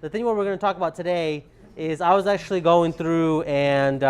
the thing what we're going to talk about today is I was actually going through and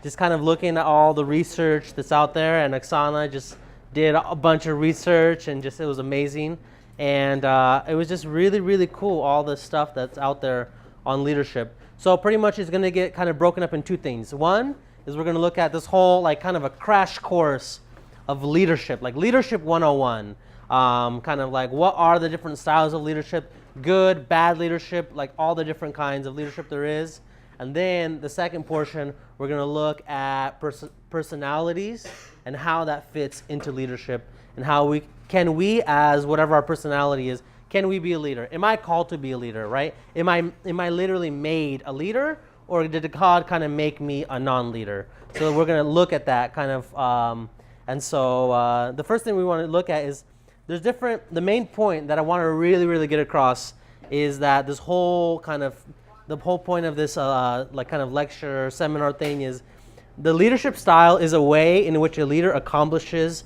just kind of looking at all the research that's out there, and Oksana just did a bunch of research, and just it was amazing. And it was just really, really cool, all the stuff that's out there on leadership. So pretty much it's going to get kind of broken up in two things. One is we're going to look at this whole like kind of a crash course of leadership, like leadership 101. Kind of like what are the different styles of leadership, good, bad leadership, like all the different kinds of leadership there is. And then the second portion, we're going to look at personalities and how that fits into leadership, and how we as whatever our personality is, can we be a leader? Am I called to be a leader, right? Am I literally made a leader, or did God kind of make me a non-leader? So we're going to look at that kind of, and so the first thing we want to look at is the main point that I want to really, really get across is that the whole point of this like kind of lecture, seminar thing is the leadership style is a way in which a leader accomplishes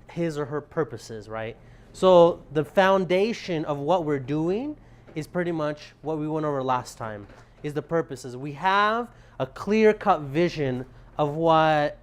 his or her purposes, right? So the foundation of what we're doing is pretty much what we went over last time, is the purposes. We have a clear-cut vision of what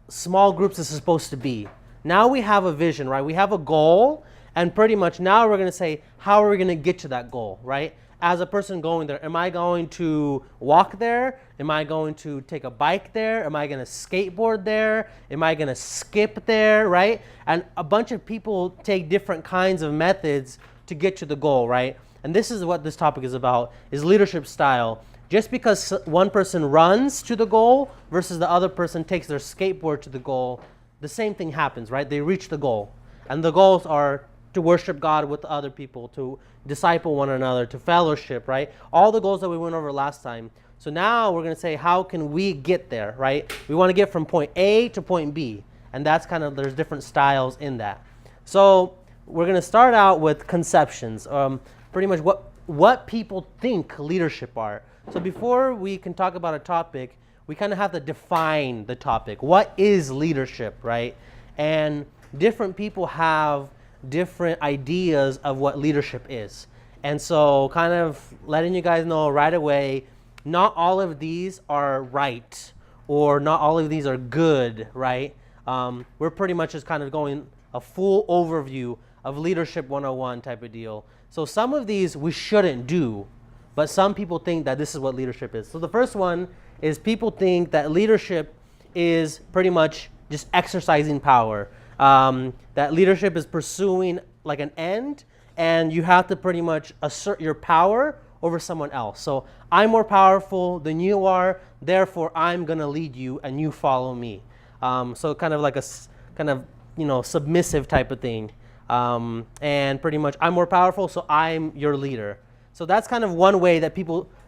small groups is supposed to be. Now we have a vision, right? We have a goal, and pretty much now we're going to say, how are we going to get to that goal, right? As a person going there, am I going to walk there? Am I going to take a bike there? Am I going to skateboard there? Am I going to skip there, right? And a bunch of people take different kinds of methods to get to the goal, right? And this is what this topic is about, is leadership style. Just because one person runs to the goal versus the other person takes their skateboard to the goal, the same thing happens, right? They reach the goal. And the goals are to worship God with other people, to disciple one another, to fellowship, right? All the goals that we went over last time. So now we're going to say, how can we get there, right? We want to get from point A to point B. And that's kind of, there's different styles in that. So we're going to start out with conceptions, pretty much what people think leadership are. So before we can talk about a topic, we kind of have to define the topic. What is leadership, right? And different people have different ideas of what leadership is. And so kind of letting you guys know right away, not all of these are right, or not all of these are good, right? We're pretty much just kind of going a full overview of leadership 101 type of deal. So some of these we shouldn't do, but some people think that this is what leadership is. So the first one is people think that leadership is pretty much just exercising power. That leadership is pursuing like an end, and you have to pretty much assert your power over someone else. So I'm more powerful than you are, therefore I'm gonna lead you and you follow me. So kind of like a submissive type of thing. And pretty much I'm more powerful, so I'm your leader. So that's kind of one way that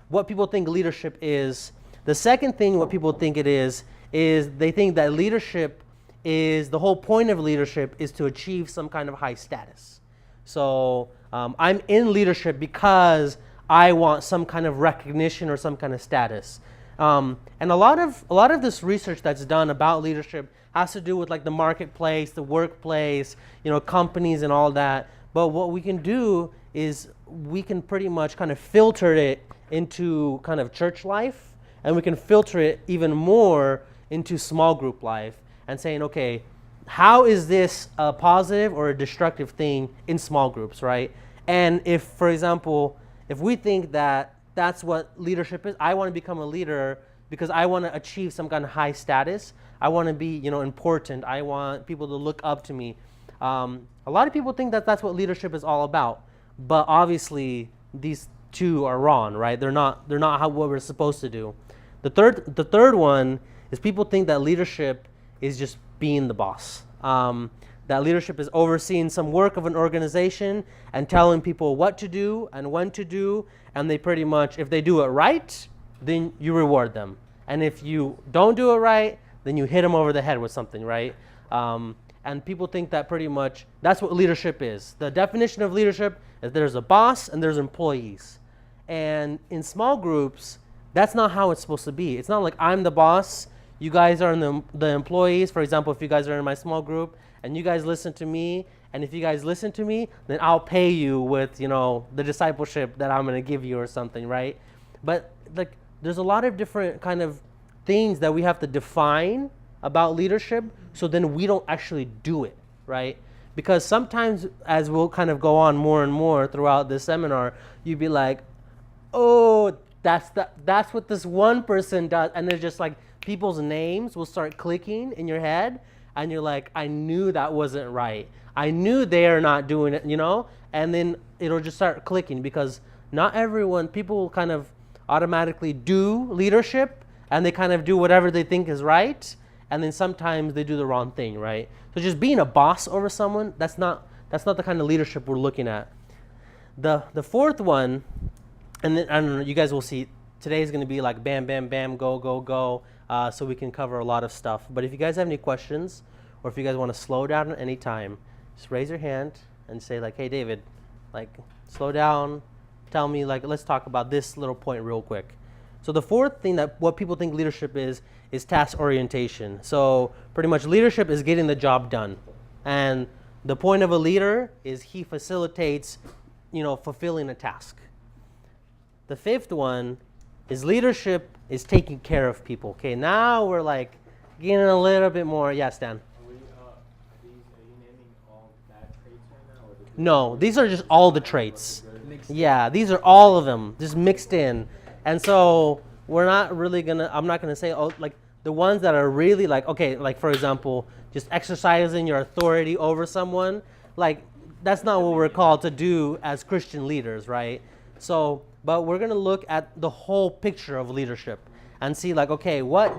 what people think leadership is. The second thing what people think it is they think that leadership is, the whole point of leadership is to achieve some kind of high status. So I'm in leadership because I want some kind of recognition or some kind of status. And a lot of this research that's done about leadership has to do with like the marketplace, the workplace, companies and all that. But what we can do is we can pretty much kind of filter it into kind of church life, and we can filter it even more into small group life, and saying, okay, how is this a positive or a destructive thing in small groups, right? And if, for example, if we think that that's what leadership is, I want to become a leader because I want to achieve some kind of high status. I want to be, important. I want people to look up to me. A lot of people think that that's what leadership is all about, but obviously these two are wrong, right? They're not what we're supposed to do. The third one is people think that leadership is just being the boss. That leadership is overseeing some work of an organization and telling people what to do and when to do, and they pretty much, if they do it right, then you reward them. And if you don't do it right, then you hit them over the head with something, right? And people think that pretty much that's what leadership is. The definition of leadership is there's a boss and there's employees. And in small groups, that's not how it's supposed to be. It's not like I'm the boss, you guys are the employees. For example, if you guys are in my small group and you guys listen to me and if you guys listen to me, then I'll pay you with, the discipleship that I'm going to give you or something, right? But like, there's a lot of different kind of things that we have to define about leadership, so then we don't actually do it, right? Because sometimes, as we'll kind of go on more and more throughout this seminar, you'd be like, oh, that's what this one person does. And there's just like people's names will start clicking in your head, and you're like, I knew that wasn't right. I knew they're not doing it, and then it'll just start clicking, because not everyone, people kind of automatically do leadership, and they kind of do whatever they think is right, and then sometimes they do the wrong thing, right? So just being a boss over someone, that's not the kind of leadership we're looking at. The fourth one, and then, I don't know, you guys will see, today is going to be like bam, bam, bam, go, go, go, so we can cover a lot of stuff. But if you guys have any questions, or if you guys want to slow down at any time, just raise your hand and say like, hey, David, like, slow down, tell me, like, let's talk about this little point real quick. So the fourth thing that what people think leadership is task orientation. So pretty much leadership is getting the job done. And the point of a leader is he facilitates, fulfilling a task. The fifth one is leadership is taking care of people. Okay, now we're like getting a little bit more. Yeah, Stan. Are you naming all bad traits right now? No, these are just all the traits. Yeah, these are all of them, just mixed in. And so I'm not gonna say, like the ones that are really like, okay, like for example, just exercising your authority over someone, like that's not what we're called to do as Christian leaders, right? So, but we're gonna look at the whole picture of leadership and see like, okay, what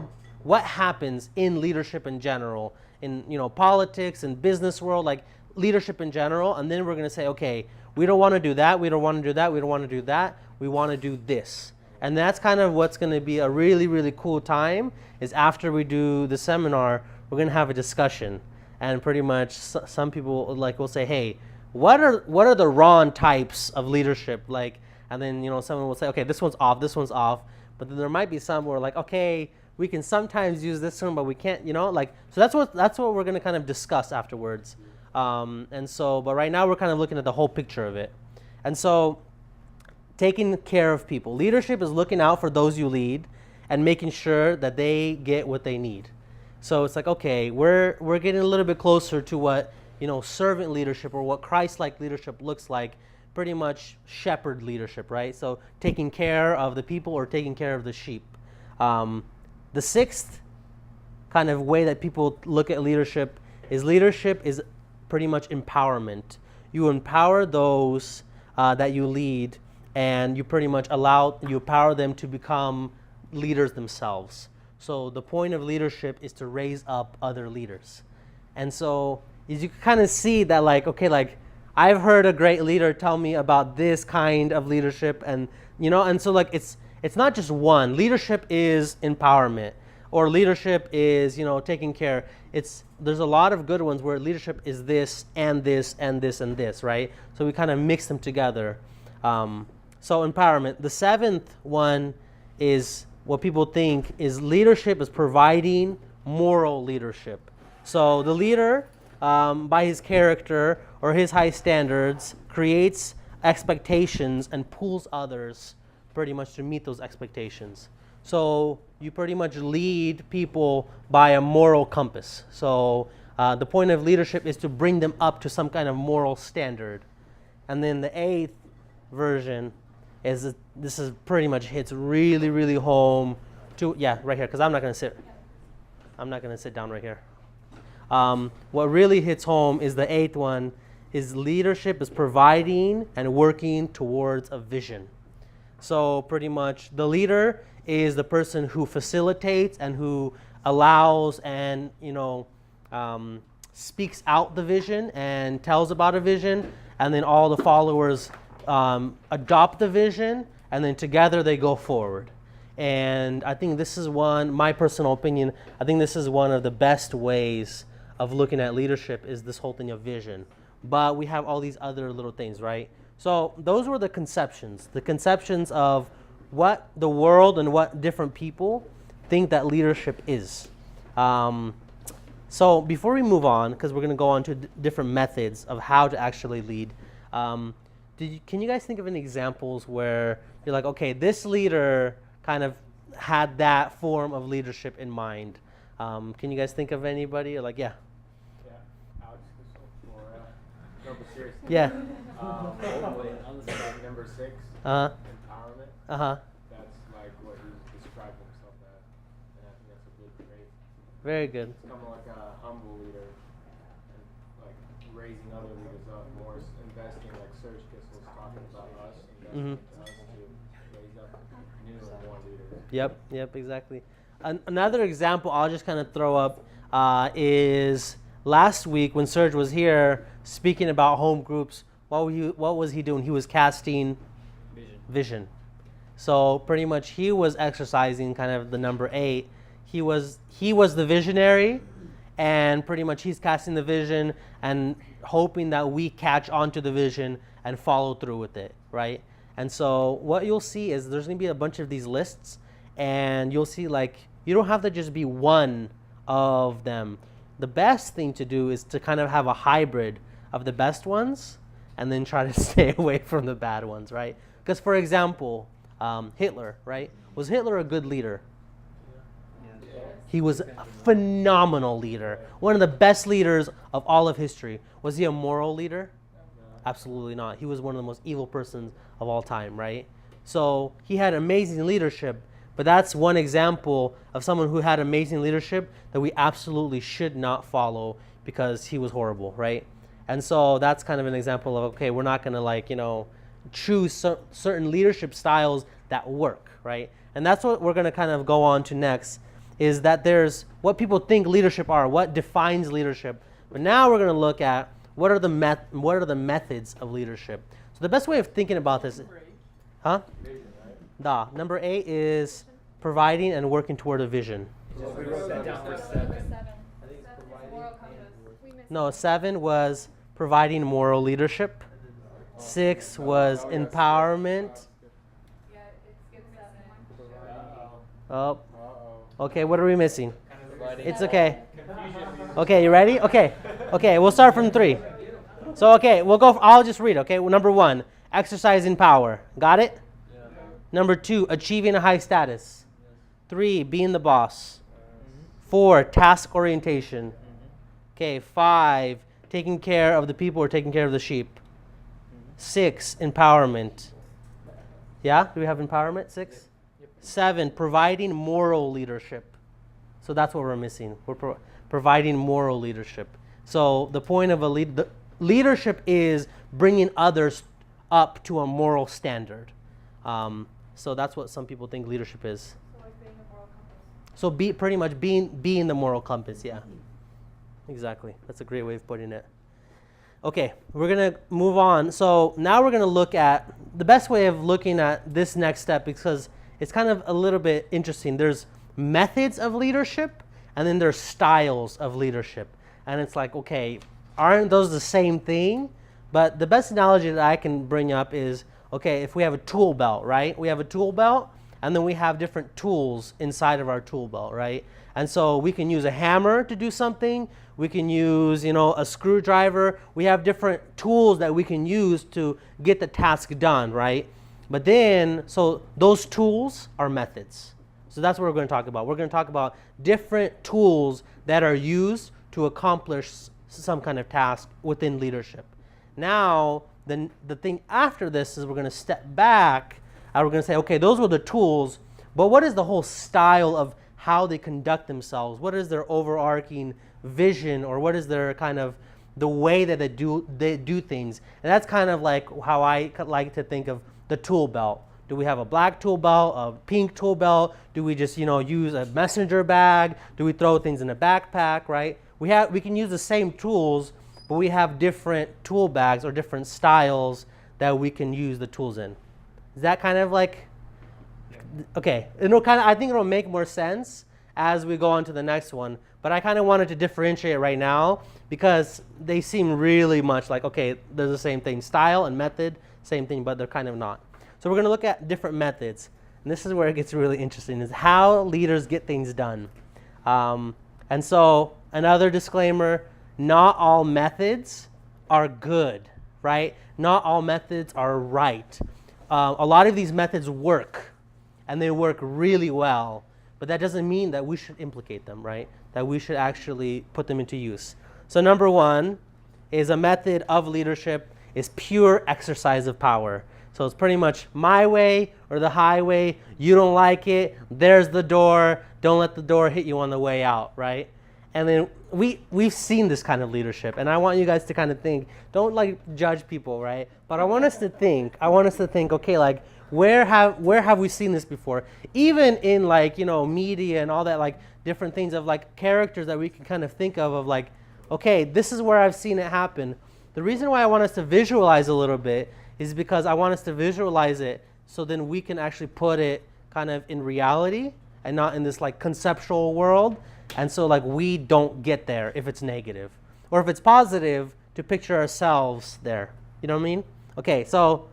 happens in leadership in general, in politics and business world, like leadership in general, and then we're gonna say, okay, we don't want to do that, we don't want to do that, we don't want to do that, we want to do this. And that's kind of what's going to be a really, really cool time, is after we do the seminar, we're going to have a discussion. And pretty much some people like will say, hey, what are the wrong types of leadership? Like, and then, someone will say, okay, this one's off. But then there might be some where like, okay, we can sometimes use this one, but we can't, like, so that's what we're going to kind of discuss afterwards. But right now we're kind of looking at the whole picture of it. And so taking care of people. Leadership is looking out for those you lead and making sure that they get what they need. So it's like, okay, we're getting a little bit closer to what, servant leadership or what Christ-like leadership looks like, pretty much shepherd leadership, right? So taking care of the people or taking care of the sheep. The sixth kind of way that people look at leadership is pretty much empowerment. You empower those that you lead, and you pretty much you empower them to become leaders themselves. So the point of leadership is to raise up other leaders. And so as you can kind of see that like, okay, like I've heard a great leader tell me about this kind of leadership, and and so like it's not just one. Leadership is empowerment, or leadership is, taking care. There's a lot of good ones where leadership is this and this and this and this, right? So we kind of mix them together. So empowerment. The seventh one is what people think is leadership is providing moral leadership. So the leader, by his character or his high standards, creates expectations and pulls others pretty much to meet those expectations. So you pretty much lead people by a moral compass. So the point of leadership is to bring them up to some kind of moral standard. And then the eighth version is this is pretty much hits really, really home to, right here, because I'm not going to sit down right here. What really hits home is the eighth one, is leadership is providing and working towards a vision. So pretty much the leader is the person who facilitates and who allows and speaks out the vision and tells about a vision, and then all the followers adopt the vision, and then together they go forward. And I think this is my personal opinion, I think this is one of the best ways of looking at leadership, is this whole thing of vision. But we have all these other little things, right? So those were the conceptions of what the world and what different people think that leadership is. So before we move on, because we're going to go on to different methods of how to actually lead, can you guys think of any examples where you're like, okay, this leader kind of had that form of leadership in mind? Can you guys think of anybody? Or like, yeah. Yeah, Alex Kissel for no, but seriously. Yeah. On the slide number 6, Uh-huh. empowerment. Uh-huh. That's like what he described himself as, and I think that's a good trait. Very good. He's kind of like a humble leader, and like raising other leaders up, more investing like Serge Kissel's talking about us, investing into us to raise up new and more leaders. Yep, exactly. Another example I'll just kind of throw up is last week when Serge was here speaking about home groups. What was he doing? He was casting vision. So pretty much he was exercising kind of the number 8. He was the visionary, and pretty much he's casting the vision and hoping that we catch onto the vision and follow through with it, right? And so what you'll see is there's going to be a bunch of these lists, and you'll see like you don't have to just be one of them. The best thing to do is to kind of have a hybrid of the best ones and then try to stay away from the bad ones, right? Because for example, Hitler, right? Was Hitler a good leader? He was a phenomenal leader. One of the best leaders of all of history. Was he a moral leader? Absolutely not. He was one of the most evil persons of all time, right? So he had amazing leadership, but that's one example of someone who had amazing leadership that we absolutely should not follow because he was horrible, right? And so that's kind of an example of, okay, we're not going to choose certain leadership styles that work, right? And that's what we're going to kind of go on to next, is that there's what people think leadership are, what defines leadership. But now we're going to look at what are the methods of leadership. So the best way of thinking about this, number 8 is providing and working toward a vision. We wrote that down for 7. No, 7 was providing moral leadership. 6 was empowerment. Oh, okay, what are we missing? It's okay. Okay, you ready? Okay, we'll start from 3. So, okay, I'll just read, okay? Number 1, exercising power. Got it? Number 2, achieving a high status. 3, being the boss. 4, task orientation. Okay, 5, taking care of the people or taking care of the sheep. 6, empowerment. Yeah, do we have empowerment? 6? 7, providing moral leadership. So that's what we're missing. We're providing moral leadership. So the point of the leadership is bringing others up to a moral standard. So that's what some people think leadership is. So like being a moral compass. So pretty much being the moral compass, yeah. Exactly. That's a great way of putting it. Okay, we're going to move on. So now we're going to look at the best way of looking at this next step, because it's kind of a little bit interesting. There's methods of leadership, and then there's styles of leadership. And it's like, okay, aren't those the same thing? But the best analogy that I can bring up is, okay, if we have a tool belt, right? We have a tool belt, and then we have different tools inside of our tool belt, right? And so we can use a hammer to do something. We can use, a screwdriver. We have different tools that we can use to get the task done, right? But then, so those tools are methods. So that's what we're going to talk about. We're going to talk about different tools that are used to accomplish some kind of task within leadership. Now, the thing after this is we're going to step back and we're going to say, okay, those were the tools, but what is the whole style of how they conduct themselves? What is their overarching vision, or what is their kind of the way that they do things? And that's kind of like how I like to think of the tool belt. Do we have a black tool belt, a pink tool belt? Do we just use a messenger bag? Do we throw things in a backpack, right? We can use the same tools, but we have different tool bags or different styles that we can use the tools in. Is that kind of like, okay, I think it'll make more sense as we go on to the next one, but I kind of wanted to differentiate right now because they seem really much like, okay, they're the same thing. Style and method, same thing, but they're kind of not. So we're going to look at different methods, and this is where it gets really interesting, is how leaders get things done. And so another disclaimer, not all methods are good, right? Not all methods are right. A lot of these methods work, and they work really well, but that doesn't mean that we should implicate them, right? That we should actually put them into use. So number one is a method of leadership is pure exercise of power. So it's pretty much my way or the highway. You don't like it, there's the door. Don't let the door hit you on the way out, right? And then we've seen this kind of leadership, and I want you guys to kind of think, don't like judge people, right? But I want us to think, okay, like where have we seen this before? Even in like, media and all that, like different things of like characters that we can kind of think of like, okay, this is where I've seen it happen. The reason why I want us to visualize a little bit is because I want us to visualize it so then we can actually put it kind of in reality and not in this like conceptual world. And so like we don't get there if it's negative. Or if it's positive, to picture ourselves there. You know what I mean? Okay, so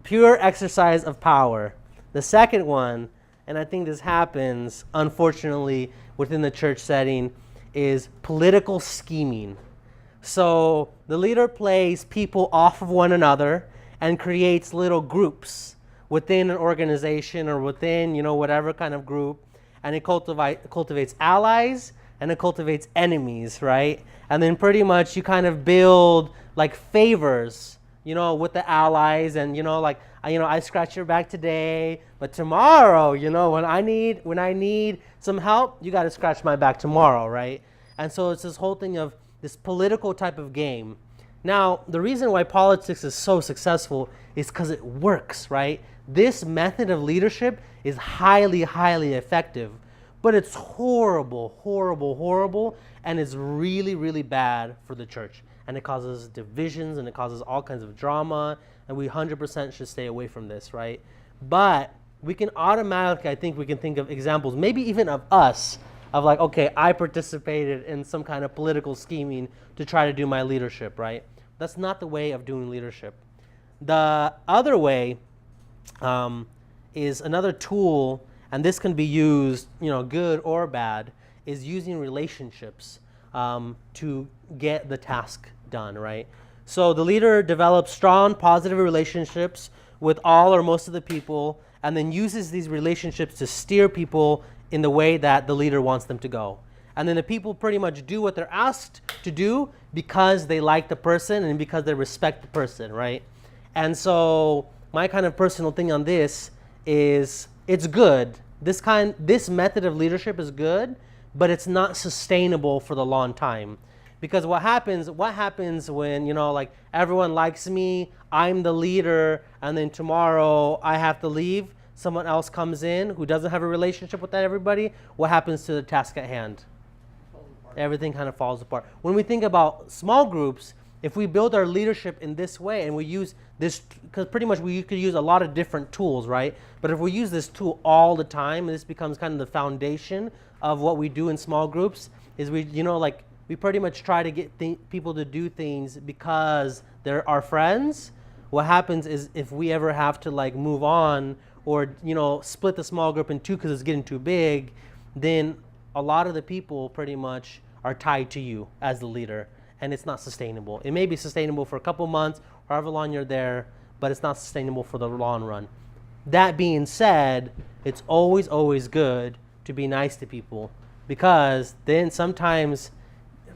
pure exercise of power. The second one, and I think this happens unfortunately within the church setting, is political scheming. So the leader plays people off of one another and creates little groups within an organization or within, whatever kind of group. And it cultivates allies and it cultivates enemies, right? And then pretty much you kind of build like favors, with the allies, and I scratch your back today, but tomorrow, when I need some help, you got to scratch my back tomorrow, right? And so it's this whole thing of this political type of game. Now, the reason why politics is so successful is because it works, right? This method of leadership is highly, highly effective, but it's horrible, horrible, horrible, and it's really, really bad for the church. And it causes divisions, and it causes all kinds of drama, and we 100% should stay away from this, right? But we can automatically, I think we can think of examples, maybe even of us, of like, okay, I participated in some kind of political scheming to try to do my leadership, right? That's not the way of doing leadership. The other way is another tool, and this can be used, good or bad, is using relationships to get the task done, right? So the leader develops strong, positive relationships with all or most of the people, and then uses these relationships to steer people in the way that the leader wants them to go. And then the people pretty much do what they're asked to do because they like the person and because they respect the person, right? And so my kind of personal thing on this is it's good. This method of leadership is good, but it's not sustainable for the long time. Because what happens when, like everyone likes me, I'm the leader, and then tomorrow I have to leave, someone else comes in who doesn't have a relationship with that everybody, what happens to the task at hand? Everything kind of falls apart. When we think about small groups, if we build our leadership in this way and we use this, because pretty much we could use a lot of different tools, right? But if we use this tool all the time, this becomes kind of the foundation of what we do in small groups, is we pretty much try to get people to do things because they're our friends. What happens is if we ever have to like move on or, split the small group in two because it's getting too big, then a lot of the people pretty much are tied to you as the leader, and it's not sustainable. It may be sustainable for a couple months, however long you're there, but it's not sustainable for the long run. That being said, it's always, always good to be nice to people, because then sometimes,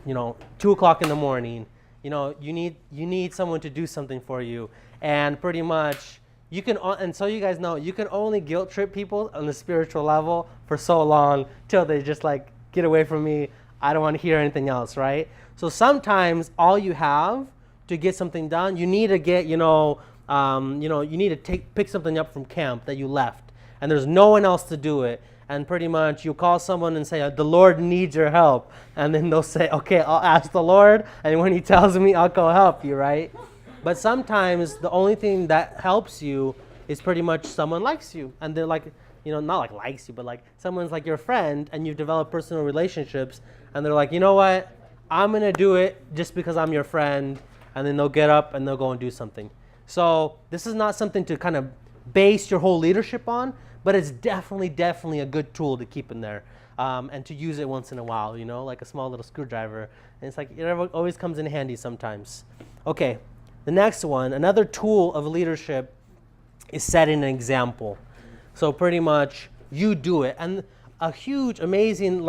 2 o'clock in the morning, you need someone to do something for you, and pretty much you can, and so you guys know, you can only guilt trip people on the spiritual level for so long till they just like, get away from me. I don't want to hear anything else, right? So sometimes all you have to get something done, you need to get, you need to pick something up from camp that you left, and there's no one else to do it. And pretty much you call someone and say, the Lord needs your help. And then they'll say, okay, I'll ask the Lord, and when he tells me, I'll go help you, right? But sometimes the only thing that helps you is pretty much someone likes you. And they're like, not like likes you, but like someone's like your friend, and you've developed personal relationships, and they're like, you know what? I'm going to do it just because I'm your friend. And then they'll get up and they'll go and do something. So this is not something to kind of base your whole leadership on, but it's definitely a good tool to keep in there. and to use it once in a while, like a small little screwdriver. And it's like it always comes in handy sometimes. Okay, the next one, another tool of leadership is setting an example. So pretty much you do it. And a huge, amazing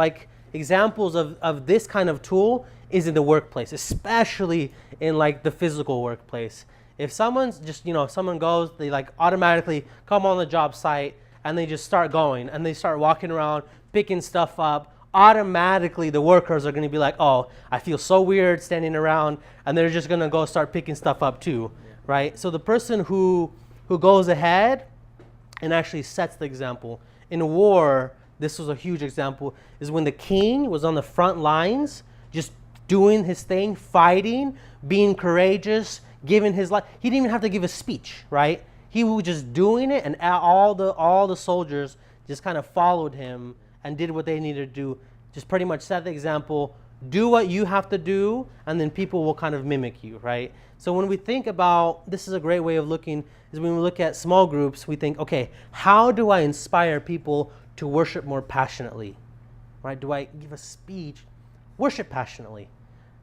examples of this kind of tool is in the workplace, especially in the physical workplace. If someone's just, if someone goes, they automatically come on the job site and they just start going and they start walking around, picking stuff up, automatically the workers are going to be like, oh, I feel so weird standing around, and they're just going to go start picking stuff up too, right? So the person who goes ahead and actually sets the example. In a war, this was a huge example, is when the king was on the front lines, just doing his thing, fighting, being courageous, giving his life. He didn't even have to give a speech, right? He was just doing it, and all the soldiers just kind of followed him and did what they needed to do. Just pretty much set the example, do what you have to do, and then people will kind of mimic you, right? So when we think about, this is a great way of looking, is when we look at small groups, we think, okay, how do I inspire people to worship more passionately, right? Do I give a speech? Worship passionately.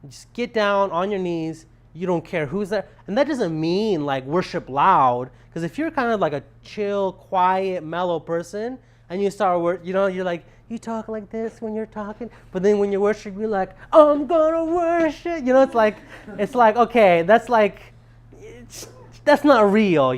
Just get down on your knees. You don't care who's there. And that doesn't mean worship loud, because if you're kind of a chill, quiet, mellow person, and you start, you're like, you talk like this when you're talking, but then when you worship, you're like, I'm gonna worship. It's like, okay, that's not real,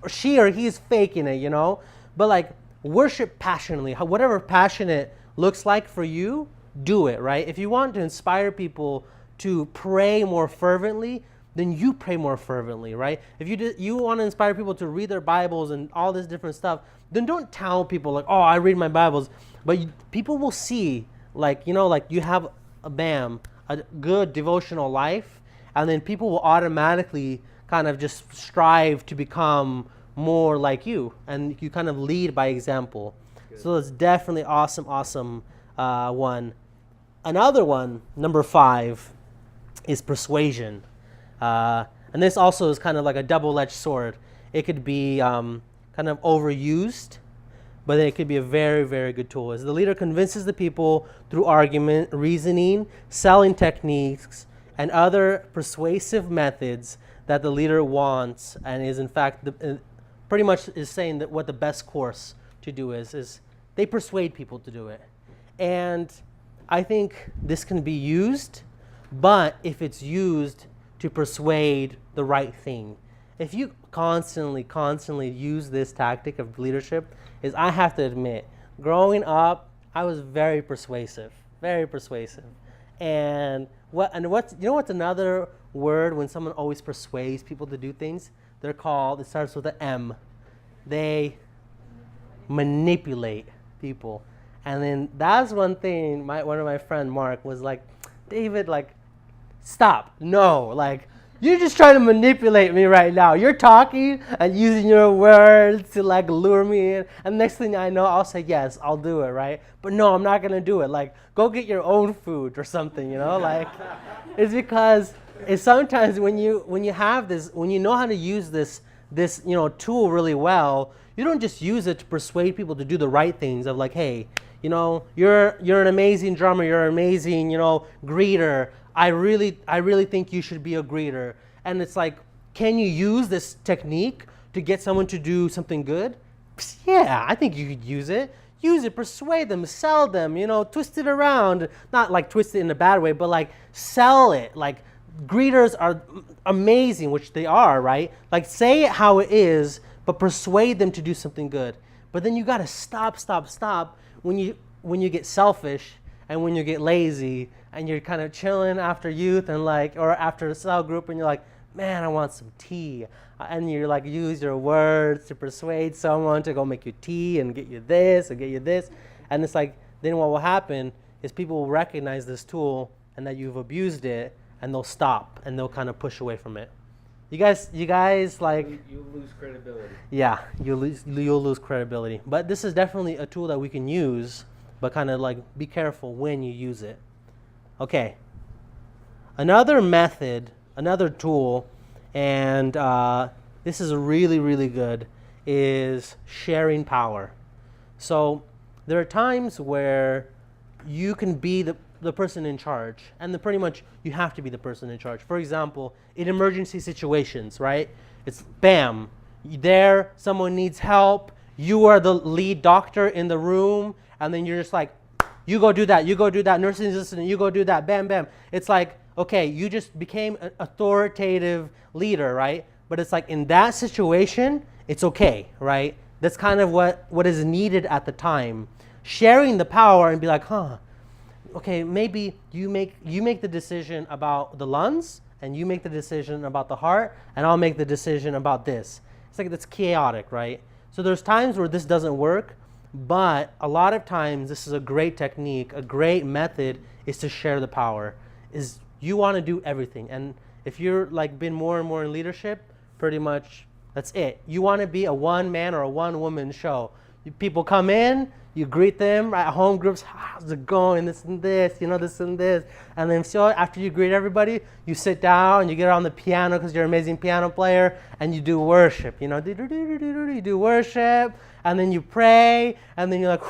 she or he's faking it, But worship passionately. Whatever passionate looks like for you, do it, right? If you want to inspire people to pray more fervently, then you pray more fervently, right? If you want to inspire people to read their Bibles and all this different stuff, then don't tell people oh, I read my Bibles. But people will see, you have a good devotional life, and then people will automatically kind of just strive to become more like you, and you kind of lead by example. Good. So it's definitely awesome one. Another one, number 5, is persuasion. And this also is kind of like a double-edged sword. It could be kind of overused, but then it could be a very, very good tool. As the leader convinces the people through argument, reasoning, selling techniques, and other persuasive methods that the leader wants, and is in fact pretty much is saying that what the best course to do is they persuade people to do it. And I think this can be used, but if it's used to persuade the right thing. If you constantly use this tactic of leadership, I have to admit, growing up, I was very persuasive. And what's another word when someone always persuades people to do things? It starts with an M. They manipulate people. And then that's one thing one of my friend Mark was like, David, stop. No, you're just trying to manipulate me right now. You're talking and using your words to lure me in. And next thing I know, I'll say, yes, I'll do it, right? But no, I'm not going to do it. Go get your own food or something, It's because it's sometimes when you have this, when you know how to use this tool really well, you don't just use it to persuade people to do the right things of hey, you're an amazing drummer, you're an amazing, greeter. I really think you should be a greeter. And it's can you use this technique to get someone to do something good? Yeah, I think you could use it. Use it, persuade them, sell them, twist it around. Not twist it in a bad way, but sell it. Greeters are amazing, which they are, right? Say it how it is, but persuade them to do something good. But then you got to stop when you get selfish and when you get lazy and you're kind of chilling after youth and or after a cell group and you're like, man, I want some tea. And you're use your words to persuade someone to go make you tea and get you this and get you this. And it's then what will happen is people will recognize this tool and that you've abused it, and they'll stop and they'll kind of push away from it. You guys you'll lose credibility. Yeah, you'll lose credibility. But this is definitely a tool that we can use, but kind of be careful when you use it. Okay. Another method, another tool, and this is really, really good, is sharing power. So there are times where you can be the person in charge, and then pretty much you have to be the person in charge. For example, in emergency situations, right? It's bam, there, someone needs help, you are the lead doctor in the room, and then you're just like, you go do that, nursing assistant, you go do that, bam, bam. It's like, okay, you just became an authoritative leader, right? But it's like in that situation, it's okay, right? That's kind of what is needed at the time. Sharing the power and be like, okay, maybe you make the decision about the lungs, and you make the decision about the heart, and I'll make the decision about this. It's like, that's chaotic, right? So there's times where this doesn't work, but a lot of times this is a great technique, a great method is to share the power. Is you want to do everything. And if you're like been more and more in leadership, pretty much that's it. You want to be a one man or a one woman show. People come in, you greet them at home groups, how's it going, this and this, this and this. And then so after you greet everybody, you sit down, you get on the piano because you're an amazing piano player, and you do worship. You do worship, and then you pray, and then you're like,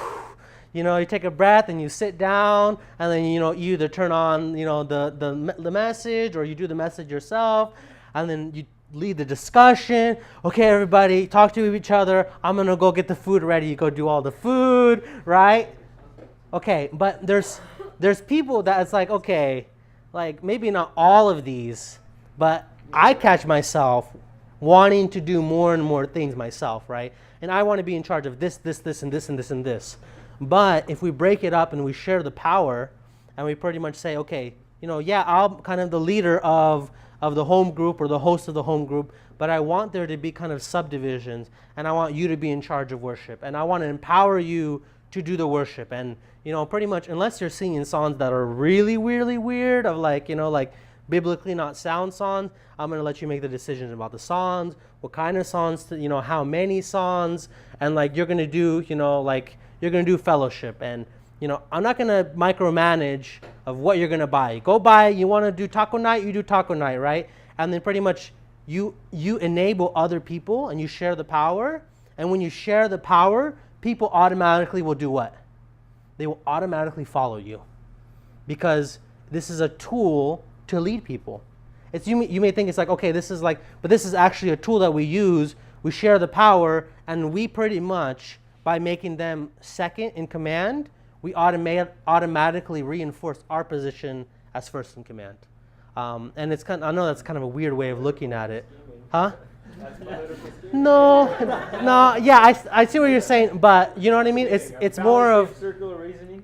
you take a breath and you sit down, and then you either turn on the message, or you do the message yourself, and then you lead the discussion. Okay, everybody, talk to each other. I'm going to go get the food ready. You go do all the food, right? Okay, but there's people that it's like, okay, like maybe not all of these, but I catch myself wanting to do more and more things myself, right? And I want to be in charge of this, this, this, and this, and this, and this. But if we break it up and we share the power, and we pretty much say, okay, I'm kind of the leader of the home group or the host of the home group, but I want there to be kind of subdivisions, and I want you to be in charge of worship, and I want to empower you to do the worship. And pretty much, unless you're singing songs that are really, really weird, of like biblically not sound songs, I'm going to let you make the decisions about the songs, what kind of songs, how many songs, and like you're going to do, you're going to do fellowship. And I'm not going to micromanage of what you're going to buy. Go buy, you want to do taco night, you do taco night, right? And then pretty much you enable other people, and you share the power. And when you share the power, people automatically will do what? They will automatically follow you, because this is a tool to lead people. You may think it's like, okay, this is like, but this is actually a tool that we use. We share the power, and we pretty much, by making them second in command, we automatically reinforce our position as first in command. And it's I know that's kind of a weird way of looking at it. Huh? No, yeah, I see what you're saying, but you know what I mean? It's more of circular reasoning.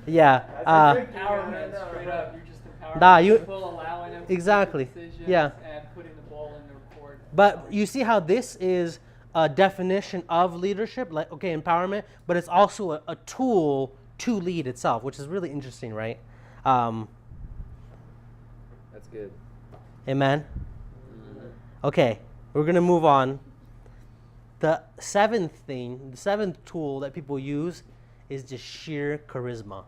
yeah. Empowerment, straight up. You're just empowering people, allowing them to exactly. make decisions, Yeah. and putting the ball in their court. But you see how this is a definition of leadership, like, okay, empowerment, but it's also a tool to lead itself, which is really interesting, right? That's good. Amen? Okay, we're going to move on. The seventh tool that people use is just sheer charisma.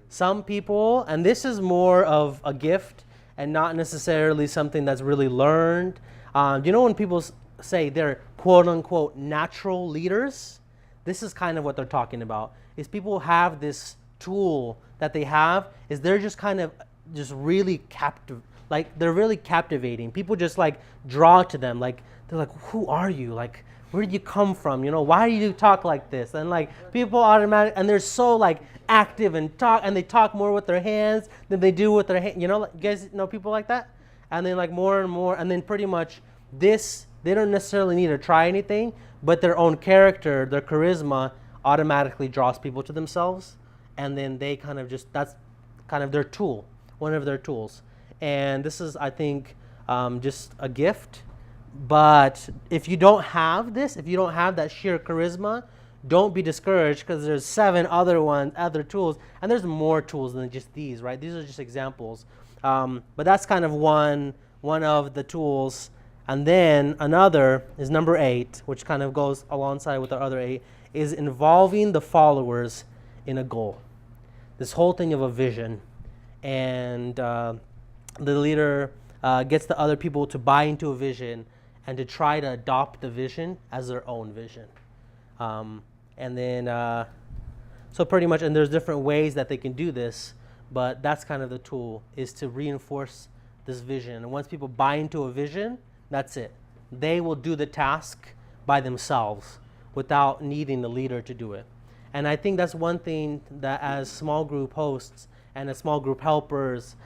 Some people, and this is more of a gift and not necessarily something that's really learned. When people say they're quote-unquote natural leaders, this is kind of what they're talking about. Is people have this tool that they have, is they're just kind of just really they're really captivating. People just like draw to them. Like they're like, who are you? Like, where did you come from? Why do you talk like this? And like people and they're so like active and they talk more with their hands than they do with their hands. You guys know people like that? And then like more and more, and then pretty much they don't necessarily need to try anything, but their own character, their charisma automatically draws people to themselves. And then they kind of that's kind of their tool, one of their tools. And this is, I think, just a gift. But if you don't have this, if you don't have that sheer charisma, don't be discouraged, because there's 7 other tools, and there's more tools than just these, right? These are just examples. But that's kind of one of the tools. And then another is number 8, which kind of goes alongside with our other 8, is involving the followers in a goal. This whole thing of a vision. And the leader gets the other people to buy into a vision and to try to adopt the vision as their own vision. And then, so pretty much, and there's different ways that they can do this, but that's kind of the tool, is to reinforce this vision. And once people buy into a vision, that's it. They will do the task by themselves without needing the leader to do it. And I think that's one thing that as small group hosts and as small group helpers,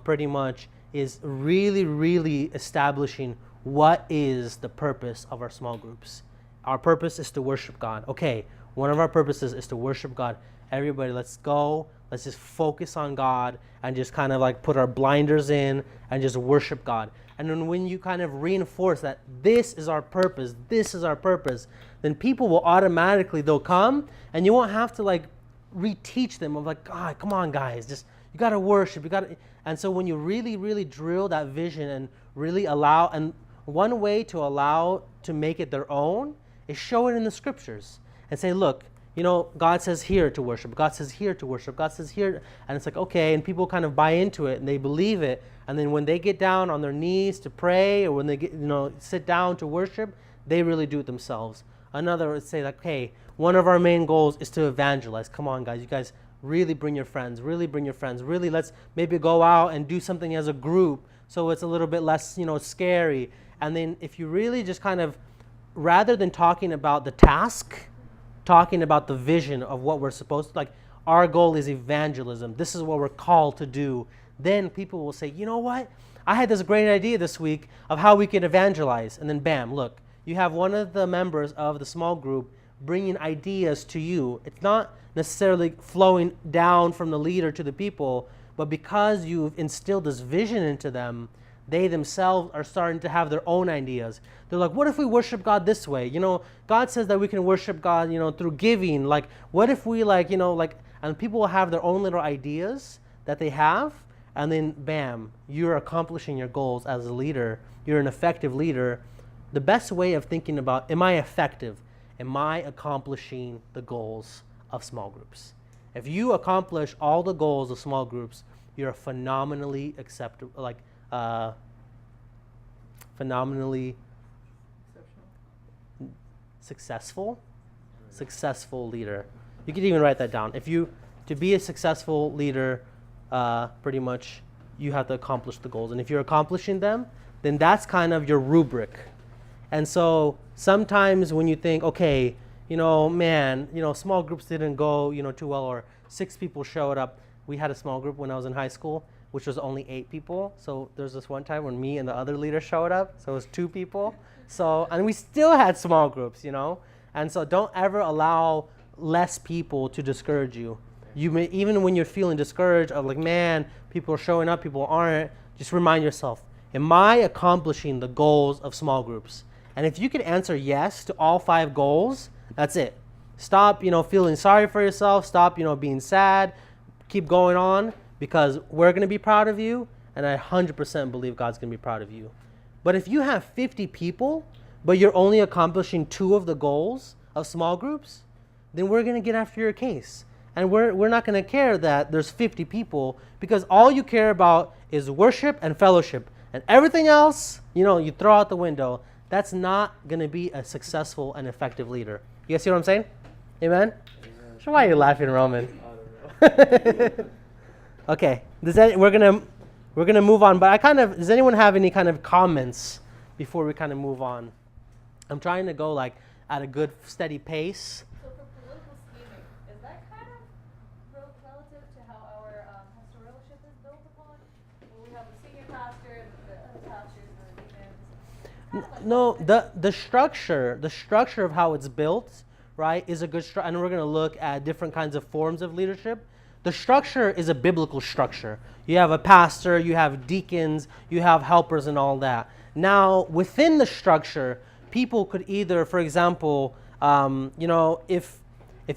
pretty much is really, really establishing what is the purpose of our small groups. Our purpose is to worship God. Okay, one of our purposes is to worship God. Everybody, let's go. Let's just focus on God and just kind of like put our blinders in and just worship God. And then when you kind of reinforce that this is our purpose, then people will automatically, they'll come and you won't have to like reteach them of like, God, come on guys, just, you got to worship, you got to. And so when you really, really drill that vision and really allow, and one way to allow to make it their own is show it in the scriptures and say, look, you know, God says here to worship, God says here to worship, God says here, and it's like, okay, and people kind of buy into it and they believe it, and then when they get down on their knees to pray or when they get, you know, sit down to worship, they really do it themselves. Another would say like, hey, one of our main goals is to evangelize. Come on, guys, you guys really bring your friends, really let's maybe go out and do something as a group so it's a little bit less, you know, scary. And then if you really just kind of, rather than talking about the task, talking about the vision of what we're supposed to, like our goal is evangelism, this is what we're called to do, then people will say, you know what, I had this great idea this week of how we can evangelize. And then bam, look, you have one of the members of the small group bringing ideas to you. It's not necessarily flowing down from the leader to the people, but because you've instilled this vision into them, they themselves are starting to have their own ideas. They're like, what if we worship God this way? You know, God says that we can worship God, you know, through giving. Like, what if we like, you know, like, and people will have their own little ideas that they have, and then bam, you're accomplishing your goals as a leader. You're an effective leader. The best way of thinking about, am I effective? Am I accomplishing the goals of small groups? If you accomplish all the goals of small groups, you're phenomenally acceptable, like, phenomenally successful leader. You could even write that down. If you, to be a successful leader, pretty much you have to accomplish the goals. And if you're accomplishing them, then that's kind of your rubric. And so sometimes when you think, okay, you know, man, you know, small groups didn't go, you know, too well, or 6 people showed up. We had a small group when I was in high school, which was only 8 people. So there's this one time when me and the other leader showed up, so it was 2 people. So, and we still had small groups, you know? And so don't ever allow less people to discourage you. You may, even when you're feeling discouraged of like, man, people are showing up, people aren't, just remind yourself, am I accomplishing the goals of small groups? And if you can answer yes to all 5 goals, that's it. Stop, you know, feeling sorry for yourself. Stop, you know, being sad. Keep going on, because we're going to be proud of you, and I 100% believe God's going to be proud of you. But if you have 50 people, but you're only accomplishing 2 of the goals of small groups, then we're going to get after your case. And we're not going to care that there's 50 people, because all you care about is worship and fellowship. And everything else, you know, you throw out the window. That's not going to be a successful and effective leader. You guys see what I'm saying? Amen? So why are you laughing, Roman? I don't know. Okay, we're gonna move on. But does anyone have any kind of comments before we kind of move on? I'm trying to go like at a good steady pace. So for political scheming, is that kind of relative to how our pastoralship is built upon? Where we have the senior pastor, the pastors, and the deacons. Kind of like No, the structure of how it's built, right, is a good structure. And we're going to look at different kinds of forms of leadership. The structure is a biblical structure. You have a pastor, you have deacons, you have helpers and all that. Now, within the structure, people could either, for example, you know, if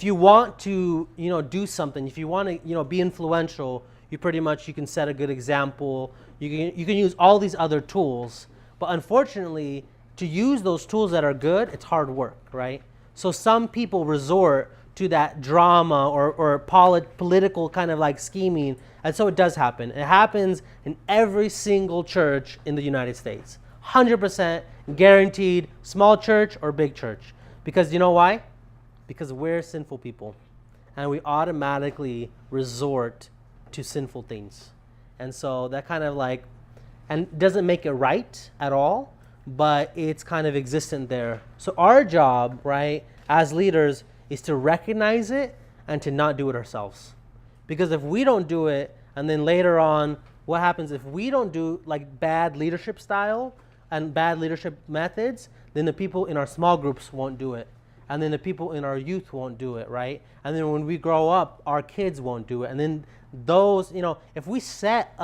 you want to, you know, do something, if you want to, you know, be influential, you can set a good example. You can use all these other tools. But unfortunately, to use those tools that are good, it's hard work, right? So some people resort to that drama or political kind of like scheming. And so it does happen. It happens in every single church in the United States. 100% guaranteed, small church or big church. Because you know why? because we're sinful people and we automatically resort to sinful things. And so that kind of like, and doesn't make it right at all, but it's kind of existent there. So our job, right, as leaders is to recognize it and to not do it ourselves. Because if we don't do it, and then later on, what happens if we don't do like bad leadership style and bad leadership methods, then the people in our small groups won't do it. And then the people in our youth won't do it, right? And then when we grow up, our kids won't do it. And then those, if we set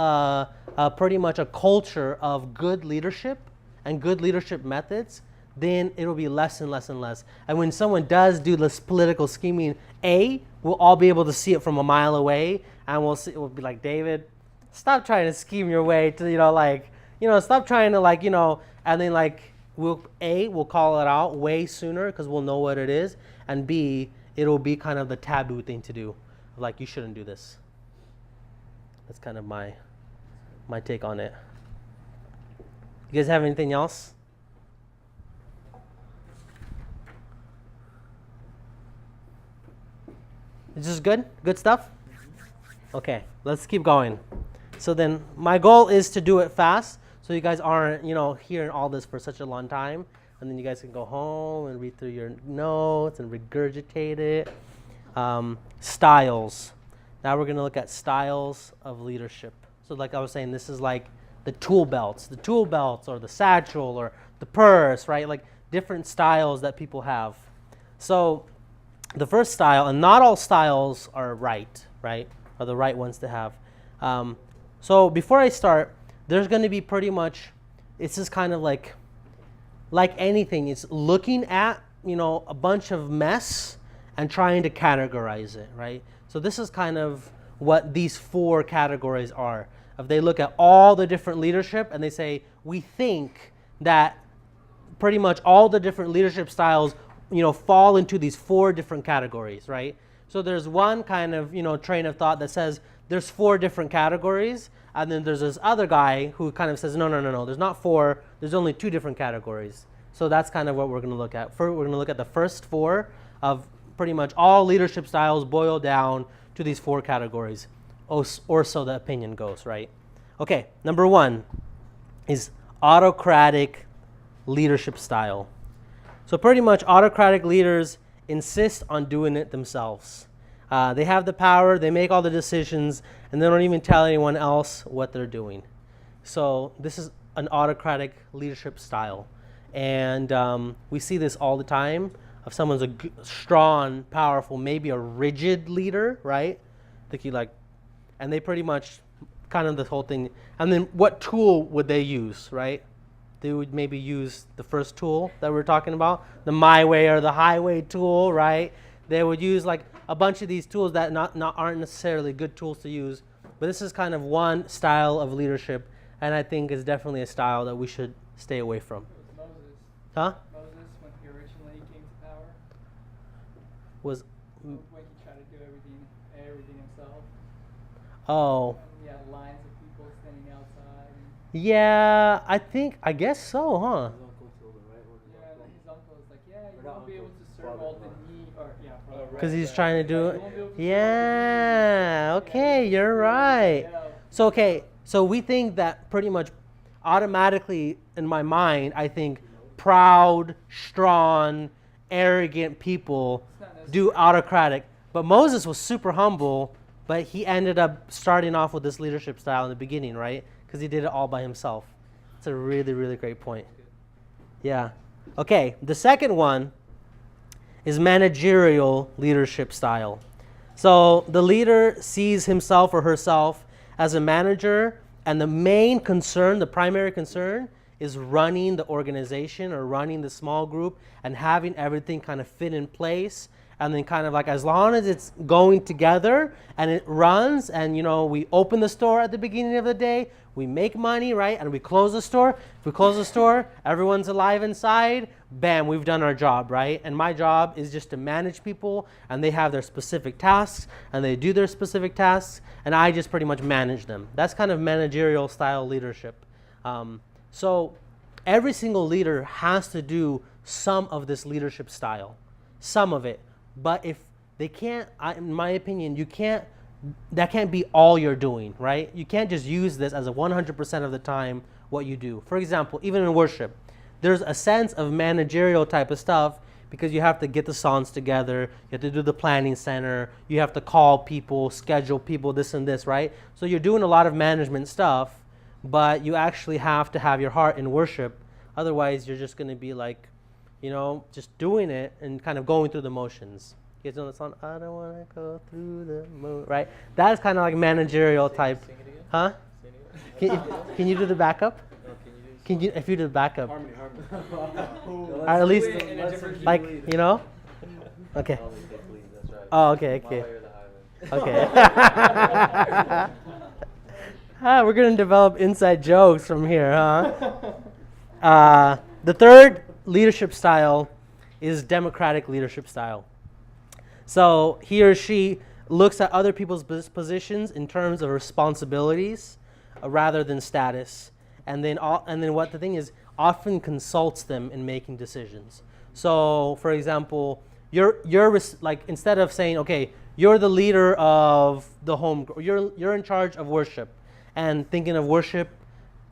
pretty much a culture of good leadership and good leadership methods, then it'll be less and less and less. And when someone does do this political scheming, we'll all be able to see it from a mile away, and we'll be like, David, stop trying to scheme your way to, stop trying to and then we'll call it out way sooner because we'll know what it is, and B, it'll be kind of the taboo thing to do, like you shouldn't do this. That's kind of my take on it. You guys have anything else? Is this good? Good stuff? Okay, let's keep going. So then my goal is to do it fast so you guys aren't, hearing all this for such a long time. And then you guys can go home and read through your notes and regurgitate it. Styles. Now we're going to look at styles of leadership. So like I was saying, this is like the tool belts or the satchel or the purse, right? Like different styles that people have. So the first style, and not all styles are right? Are the right ones to have. So before I start, there's going to be pretty much, it's just kind of like anything. It's looking at, a bunch of mess and trying to categorize it, right? So this is kind of what these 4 categories are. If they look at all the different leadership and they say, we think that pretty much all the different leadership styles fall into these 4 different categories, right? So there's one kind of, train of thought that says there's 4 different categories, and then there's this other guy who kind of says, no, there's not 4, there's only 2 different categories. So that's kind of what we're going to look at. First, we're going to look at the first 4 of pretty much all leadership styles boil down to these 4 categories, or so the opinion goes, right? Okay, number 1 is autocratic leadership style. So pretty much autocratic leaders insist on doing it themselves. They have the power, they make all the decisions, and they don't even tell anyone else what they're doing. So this is an autocratic leadership style. And we see this all the time. If someone's a strong, powerful, maybe a rigid leader, right? And they pretty much kind of this whole thing. And then what tool would they use, right? They would maybe use the first tool that we're talking about, the my way or the highway tool, right? They would use like a bunch of these tools that aren't necessarily good tools to use. But this is kind of one style of leadership, and I think is definitely a style that we should stay away from. It was Moses. Huh? Moses, when he originally came to power, Was when he tried to do everything himself. oh. And he had lines of people standing outside. Yeah, I guess so, huh? His uncle told him, right? Yeah, and then his uncle was like, yeah, you won't be able to serve all the need, or brother. Because he's trying to do it. You won't be able to serve all the Yeah, needs. okay, you're right. Yeah. So we think that pretty much automatically in my mind, I think proud, strong, arrogant people do autocratic. But Moses was super humble, but he ended up starting off with this leadership style in the beginning, right? Because he did it all by himself. It's a really, really great point. Yeah. Okay, the second one is managerial leadership style. So the leader sees himself or herself as a manager, and the main concern, the primary concern, is running the organization or running the small group and having everything kind of fit in place. And then kind of like as long as it's going together and it runs, and we open the store at the beginning of the day, we make money, right? And we close the store. If we close the store, everyone's alive inside, bam, we've done our job, right? And my job is just to manage people, and they have their specific tasks, and they do their specific tasks, and I just pretty much manage them. That's kind of managerial style leadership. So every single leader has to do some of this leadership style, some of it. But if they can't, in my opinion, that can't be all you're doing, right? You can't just use this as a 100% of the time what you do. For example, even in worship, there's a sense of managerial type of stuff because you have to get the songs together, you have to do the planning center, you have to call people, schedule people, this and this, right? So you're doing a lot of management stuff, but you actually have to have your heart in worship. Otherwise, you're just going to be like, just doing it and kind of going through the motions. You guys know the song, I don't want to go through the motion, right? That's kind of like managerial type. Sing it again? Huh? Sing it. Can you do the backup? No, can you If you do the backup. harmony? Or at least, in a different key. like, Okay. That's right. Oh, okay, okay. While you're the Okay. highway. We're going to develop inside jokes from here, huh? The third leadership style is democratic leadership style. So he or she looks at other people's positions in terms of responsibilities rather than status. And then what the thing is, often consults them in making decisions. So, for example, instead of saying, okay, you're the leader of the home, you're in charge of worship, and thinking of worship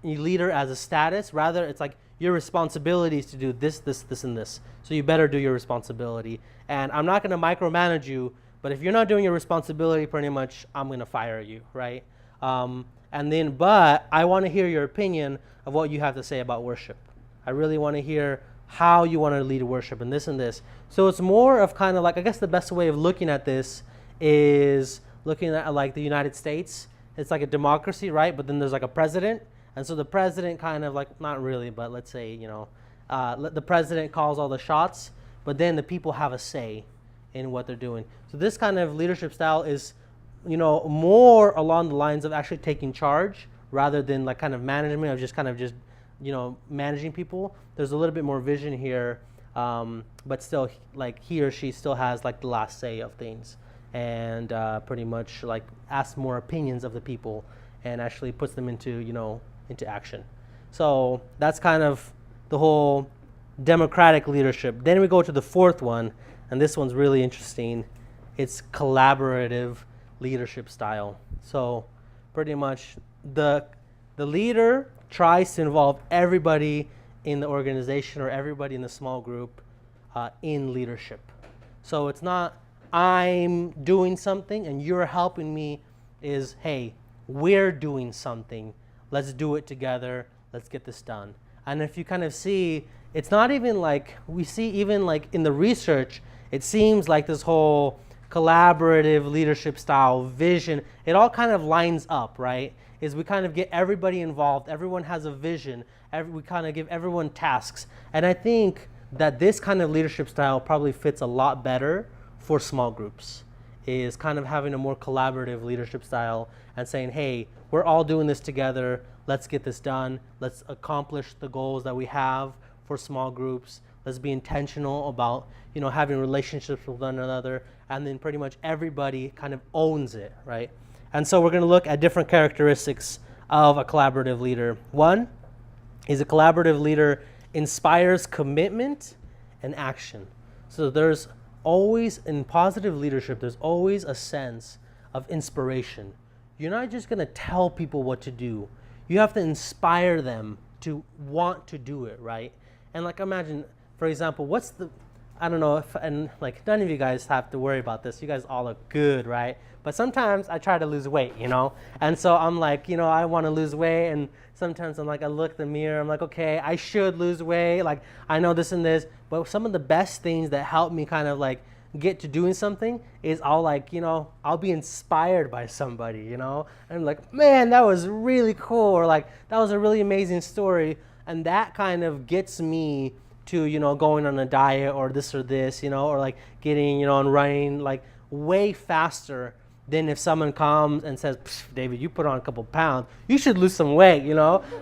leader as a status, rather it's like your responsibility is to do this, this, this, and this. So you better do your responsibility. And I'm not going to micromanage you, but if you're not doing your responsibility, pretty much I'm going to fire you, right? But I want to hear your opinion of what you have to say about worship. I really want to hear how you want to lead worship and this and this. So it's more of kind of like, I guess the best way of looking at this is looking at like the United States. It's like a democracy, right? But then there's like a president. And so the president kind of like, not really, but let's say, the president calls all the shots, but then the people have a say in what they're doing. So this kind of leadership style is, more along the lines of actually taking charge rather than like kind of management of just managing people. There's a little bit more vision here, but still like he or she still has like the last say of things and pretty much like asks more opinions of the people and actually puts them into action. So that's kind of the whole democratic leadership. Then we go to the fourth one, and this one's really interesting. It's collaborative leadership style. So pretty much the leader tries to involve everybody in the organization or everybody in the small group in leadership. So it's not I'm doing something and you're helping me, is hey, we're doing something. Let's do it together. Let's get this done. And if you kind of see, it's not even like, we see even like in the research, it seems like this whole collaborative leadership style vision, it all kind of lines up, right? Is we kind of get everybody involved. Everyone has a vision. We kind of give everyone tasks. And I think that this kind of leadership style probably fits a lot better for small groups, is kind of having a more collaborative leadership style and saying, hey, we're all doing this together. Let's get this done. Let's accomplish the goals that we have for small groups. Let's be intentional about, having relationships with one another. And then pretty much everybody kind of owns it, right? And so we're going to look at different characteristics of a collaborative leader. One is a collaborative leader inspires commitment and action. So there's always, in positive leadership, there's always a sense of inspiration. You're not just going to tell people what to do. You have to inspire them to want to do it, right? And like imagine, for example, I don't know if, and like none of you guys have to worry about this. You guys all look good, right? But sometimes I try to lose weight, And so I'm like, I want to lose weight. And sometimes I'm like, I look in the mirror. I'm like, okay, I should lose weight. Like, I know this and this. But some of the best things that help me kind of like get to doing something is I'll be inspired by somebody, And like, man, that was really cool. Or like, that was a really amazing story. And that kind of gets me to, going on a diet or this, or like getting, and running like way faster than if someone comes and says, David, you put on a couple pounds, you should lose some weight,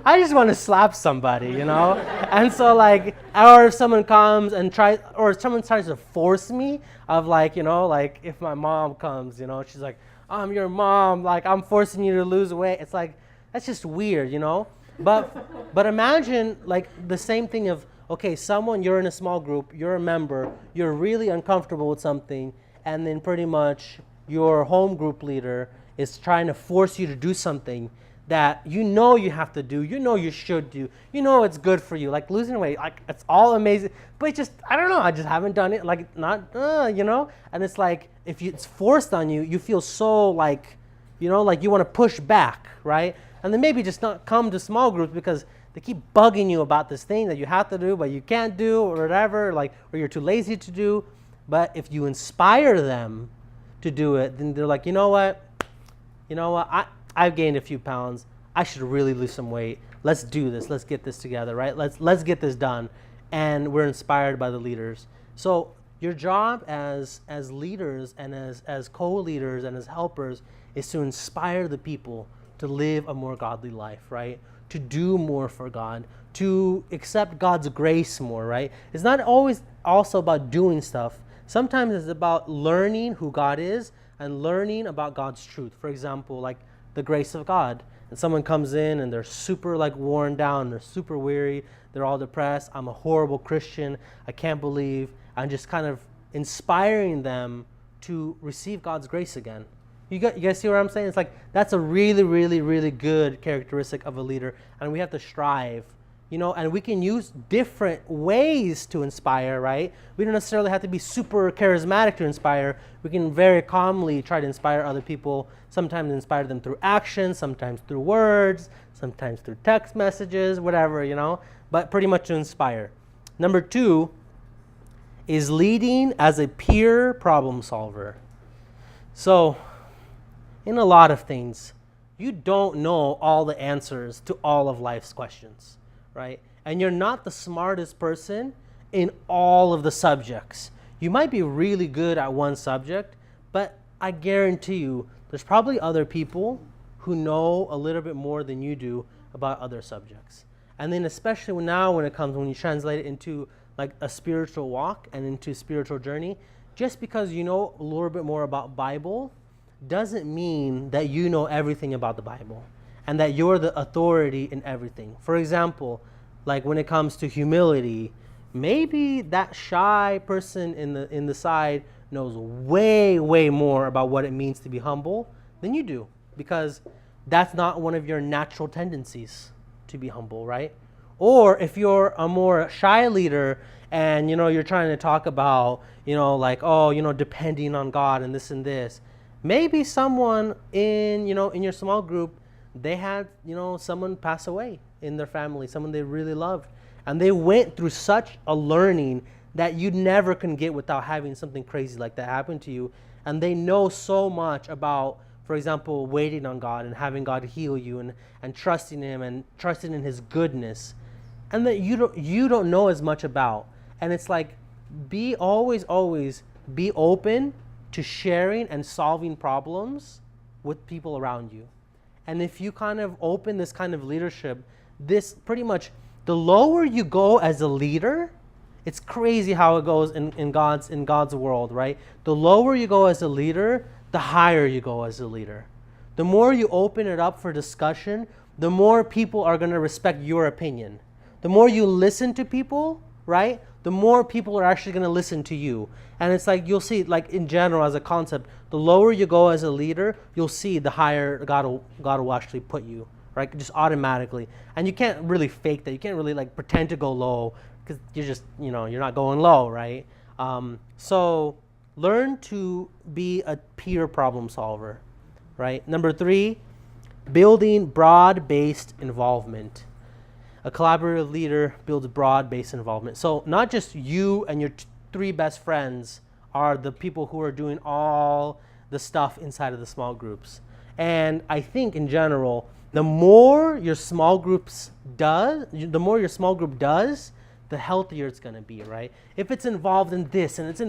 I just want to slap somebody, And so like, or if someone comes and someone tries to force me of like, like if my mom comes, she's like, I'm your mom, like I'm forcing you to lose weight. It's like, that's just weird, But imagine like the same thing of, okay, someone, you're in a small group, you're a member, you're really uncomfortable with something, and then pretty much your home group leader is trying to force you to do something that you know you have to do, you know you should do, you know it's good for you, like losing weight, like it's all amazing, but it just, I don't know, I just haven't done it, like not, you know, and it's like, if it's forced on you, you feel so like, you know, like you want to push back, right? And then maybe just not come to small groups because they keep bugging you about this thing that you have to do, but you can't do, or whatever, like, or you're too lazy to do. But if you inspire them to do it, then they're like, you know what, I've gained a few pounds. I should really lose some weight. Let's do this. Let's get this together, right? Let's get this done. And we're inspired by the leaders. So your job as leaders and as co-leaders and as helpers is to inspire the people to live a more godly life, right? To do more for God, to accept God's grace more, right? It's not always also about doing stuff. Sometimes it's about learning who God is and learning about God's truth. For example, like the grace of God. And someone comes in and they're super like worn down, they're super weary, they're all depressed. I'm a horrible Christian. I can't believe. I'm just kind of inspiring them to receive God's grace again. You guys see what I'm saying? It's like that's a really, really, really good characteristic of a leader, and we have to strive, you know, and we can use different ways to inspire, right? We don't necessarily have to be super charismatic to inspire. We can very calmly try to inspire other people, sometimes inspire them through action, sometimes through words, sometimes through text messages, whatever, you know, but pretty much to inspire. Number 2 is leading as a peer problem solver. So, in a lot of things, you don't know all the answers to all of life's questions, right? And you're not the smartest person in all of the subjects. You might be really good at one subject, but I guarantee you there's probably other people who know a little bit more than you do about other subjects. And then especially when you translate it into like a spiritual walk and into spiritual journey, just because you know a little bit more about Bible doesn't mean that you know everything about the Bible and that you're the authority in everything. For example, like when it comes to humility, maybe that shy person in the side knows way, way more about what it means to be humble than you do, because that's not one of your natural tendencies to be humble, right? Or if you're a more shy leader and, you know, you're trying to talk about, you know, like, oh, you know, depending on God and this, maybe someone in your small group, they had, you know, someone pass away in their family, someone they really loved. And they went through such a learning that you never can get without having something crazy like that happen to you. And they know so much about, for example, waiting on God and having God heal you and trusting Him and trusting in His goodness. And that you don't know as much about. And it's like, always be open to sharing and solving problems with people around you. And if you kind of open this kind of leadership, this pretty much, the lower you go as a leader, it's crazy how it goes in God's world, right? The lower you go as a leader, the higher you go as a leader. The more you open it up for discussion, the more people are going to respect your opinion. The more you listen to people, right? The more people are actually going to listen to you. And it's like, you'll see, like in general as a concept, the lower you go as a leader, you'll see the higher God will actually put you, right? Just automatically. And you can't really fake that. You can't really like pretend to go low because you're just, you know, you're not going low, right? So learn to be a peer problem solver, right? Number 3, building broad-based involvement. A collaborative leader builds broad-based involvement. So not just you and your 3 best friends are the people who are doing all the stuff inside of the small groups. And I think in general, the more your small group does, the healthier it's going to be, right? If it's involved in this and it's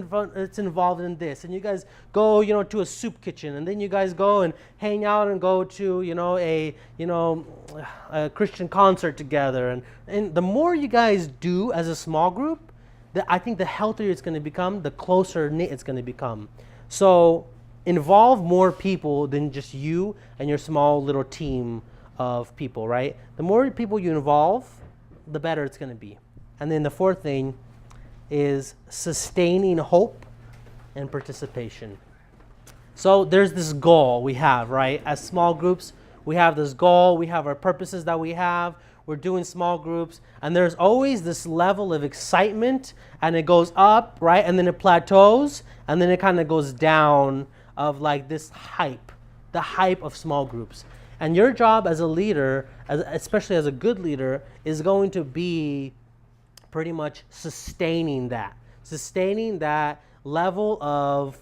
involved in this, and you guys go, you know, to a soup kitchen, and then you guys go and hang out and go to, a Christian concert together, and the more you guys do as a small group, I think the healthier it's going to become, the closer knit it's going to become. So involve more people than just you and your small little team of people, right? The more people you involve, the better it's going to be. And then the fourth thing is sustaining hope and participation. So there's this goal we have, right? As small groups, we have this goal, we have our purposes that we have, we're doing small groups, and there's always this level of excitement, and it goes up, right? And then it plateaus, and then it kind of goes down of like this hype, the hype of small groups. And your job as a leader, especially as a good leader, is going to be pretty much sustaining that level of,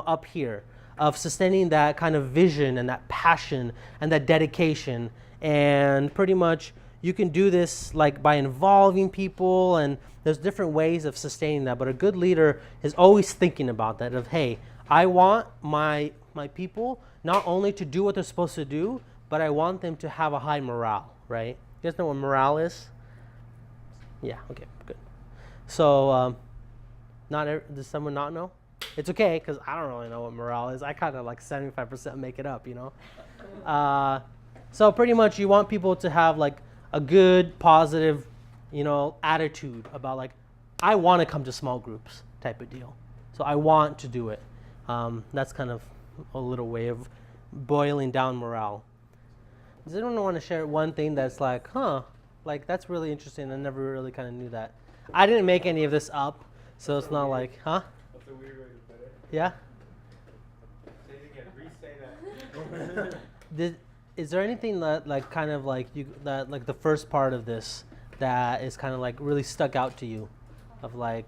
up here, of sustaining that kind of vision and that passion and that dedication. And pretty much you can do this like by involving people, and there's different ways of sustaining that. But a good leader is always thinking about that of, hey, I want my people not only to do what they're supposed to do, but I want them to have a high morale, right? You guys know what morale is? Yeah, okay, good. So, does someone not know? It's okay, because I don't really know what morale is. I kind of like 75% make it up, So pretty much you want people to have like a good, positive, attitude about like, I want to come to small groups type of deal. So I want to do it. That's kind of a little way of boiling down morale. Does anyone want to share one thing that's like, like that's really interesting. I never really kind of knew that. I didn't make any of this up, so it's not like, That's a weird way to put it. Yeah? Say it again. Re-say that. Is there anything that like kind of like that like the first part of this that is kind of like really stuck out to you, of like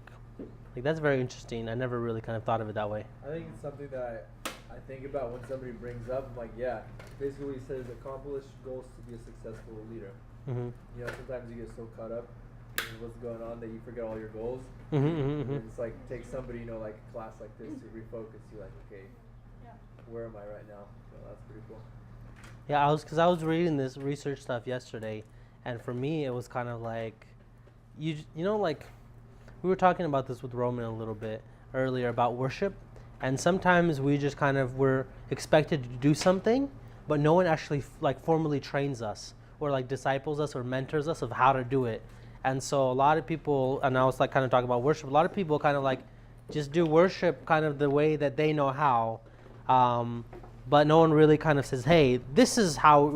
that's very interesting. I never really kind of thought of it that way. I think it's something that I think about when somebody brings up. I'm like, yeah, basically what he says, accomplish goals to be a successful leader. Mm-hmm. Sometimes you get so caught up in what's going on that you forget all your goals. Mm-hmm, mm-hmm. And it's like take somebody, like a class like this to refocus you. Like, okay, where am I right now? So that's pretty cool. Yeah, I was reading this research stuff yesterday, and for me it was kind of like, like we were talking about this with Roman a little bit earlier about worship, and sometimes we just kind of we're expected to do something, but no one actually like formally trains us or like disciples us or mentors us of how to do it. And so a lot of people, and I was like kind of talking about worship, a lot of people kind of like just do worship kind of the way that they know how. But no one really kind of says, hey, this is how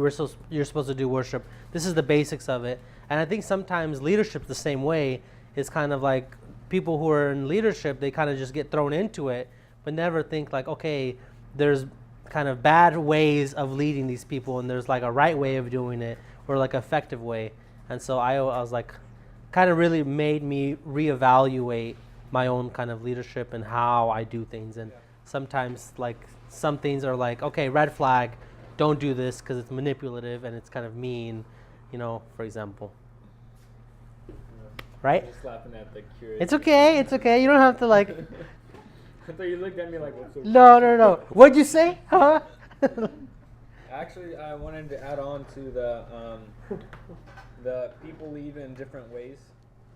you're supposed to do worship. This is the basics of it. And I think sometimes leadership's the same way. It's kind of like people who are in leadership, they kind of just get thrown into it, but never think like, okay, there's kind of bad ways of leading these people, and there's like a right way of doing it, or like an effective way. And so I was like, kind of really made me reevaluate my own kind of leadership and how I do things. And sometimes like some things are like, okay, red flag, don't do this because it's manipulative and it's kind of mean, for example. Right? I'm just laughing at the curious. It's okay. You don't have to like. I thought you looked at me like, what's so No. What'd you say? Huh? Actually, I wanted to add on to the people lead in different ways.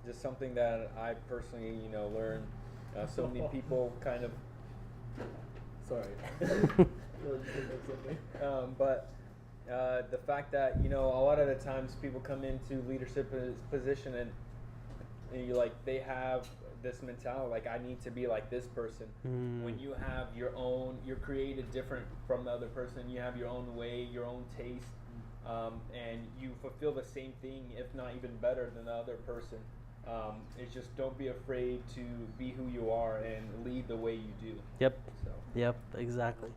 Just something that I personally, learned. So many people kind of. Sorry. But the fact that a lot of the times people come into leadership position and they have this mentality like I need to be like this person. When you have your own, you're created different from the other person. You have your own way, your own taste, and you fulfill the same thing, if not even better than the other person. It's just don't be afraid to be who you are and lead the way you do. Yep. So. Yep. Exactly.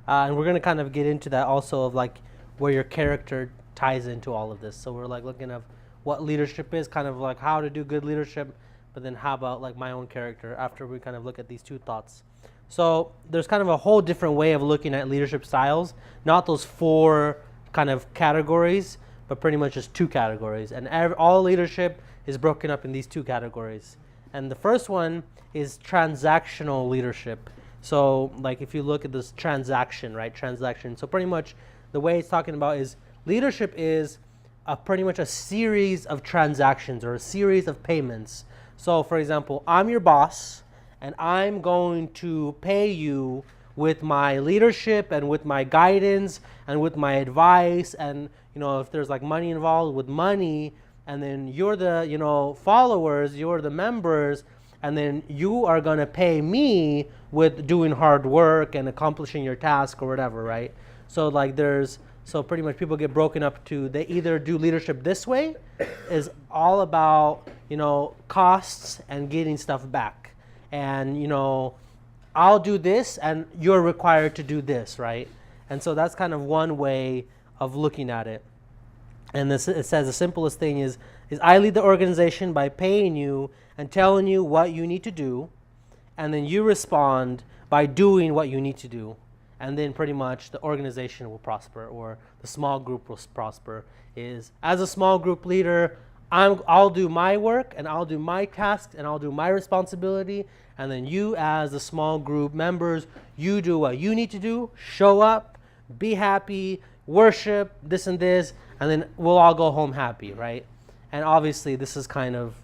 And we're gonna kind of get into that also of like where your character ties into all of this. So we're like looking at what leadership is, kind of like how to do good leadership, but then how about like my own character after we kind of look at these two thoughts. So there's kind of a whole different way of looking at leadership styles, not those 4 kind of categories, but pretty much just 2 categories. And all leadership is broken up in these 2 categories. And the first one is transactional leadership. So like if you look at this transaction, right? Transaction. So pretty much the way it's talking about is leadership is pretty much a series of transactions or a series of payments. So for example, I'm your boss and I'm going to pay you with my leadership and with my guidance and with my advice, and if there's like money involved, with money, and then you're the followers, you're the members, and then you are going to pay me with doing hard work and accomplishing your task or whatever, right? So pretty much people get broken up to, they either do leadership this way, is all about costs and getting stuff back, and I'll do this and you're required to do this, right? And so that's kind of one way of looking at it. And it says the simplest thing is I lead the organization by paying you and telling you what you need to do, and then you respond by doing what you need to do. And then pretty much the organization will prosper, or the small group will prosper. Is as a small group leader, I'll do my work and I'll do my tasks and I'll do my responsibility, and then you as the small group members, you do what you need to do, show up, be happy, worship, this and this, and then we'll all go home happy, right? And obviously this is kind of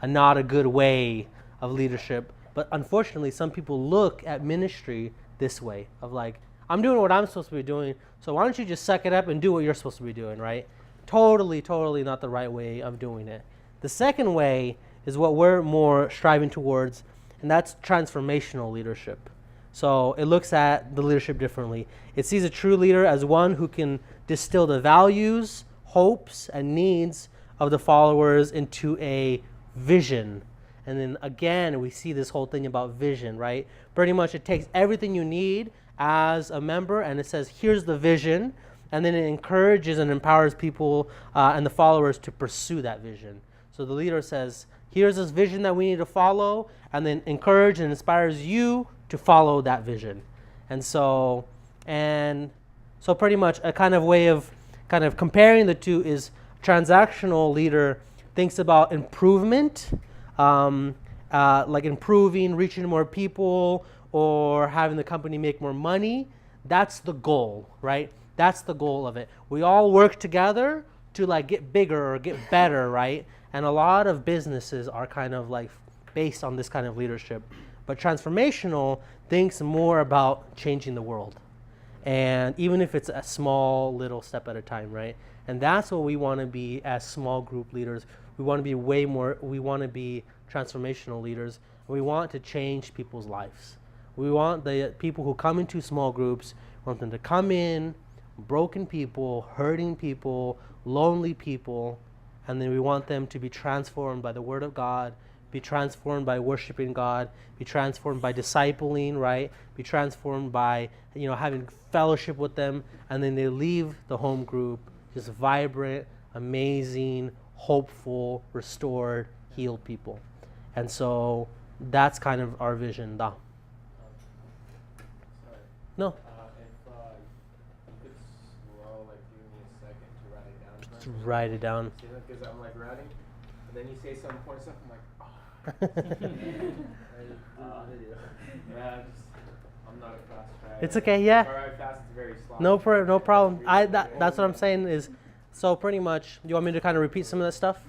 not a good way of leadership, but unfortunately some people look at ministry this way, of like, I'm doing what I'm supposed to be doing, so why don't you just suck it up and do what you're supposed to be doing, right? Totally not the right way of doing it. The second way is what we're more striving towards, and that's transformational leadership. So it looks at the leadership differently. It sees a true leader as one who can distill the values, hopes, and needs of the followers into a vision. And then again, we see this whole thing about vision, right? Pretty much it takes everything you need as a member, and it says, here's the vision, and then it encourages and empowers people and the followers to pursue that vision. So the leader says, here's this vision that we need to follow, and then encourage and inspires you to follow that vision. And so pretty much a kind of way of kind of comparing the two is transactional leader thinks about improvement, like improving, reaching more people, or having the company make more money. That's the goal, right? That's the goal of it. We all work together to like get bigger or get better, right? And a lot of businesses are kind of like based on this kind of leadership. But transformational thinks more about changing the world. And even if it's a small little step at a time, right? And that's what we want to be as small group leaders. We want to be we want to be transformational leaders. We want to change people's lives. We want the people who come into small groups, we want them to come in, broken people, hurting people, lonely people, and then we want them to be transformed by the Word of God, be transformed by worshiping God, be transformed by discipling, right? Be transformed by, having fellowship with them, and then they leave the home group just vibrant, amazing, hopeful, restored, healed people. And so that's kind of our vision. Da. Sorry. No. If you could slow, like, give me a second to write it down. Just write it down. Because I'm like writing, and then you say some important stuff. I'm like, oh. Yeah, I'm not a fast writer. It's okay, yeah. Or I fast, it's very slow. No problem. That's what I'm saying is, so pretty much, you want me to kind of repeat some of that stuff?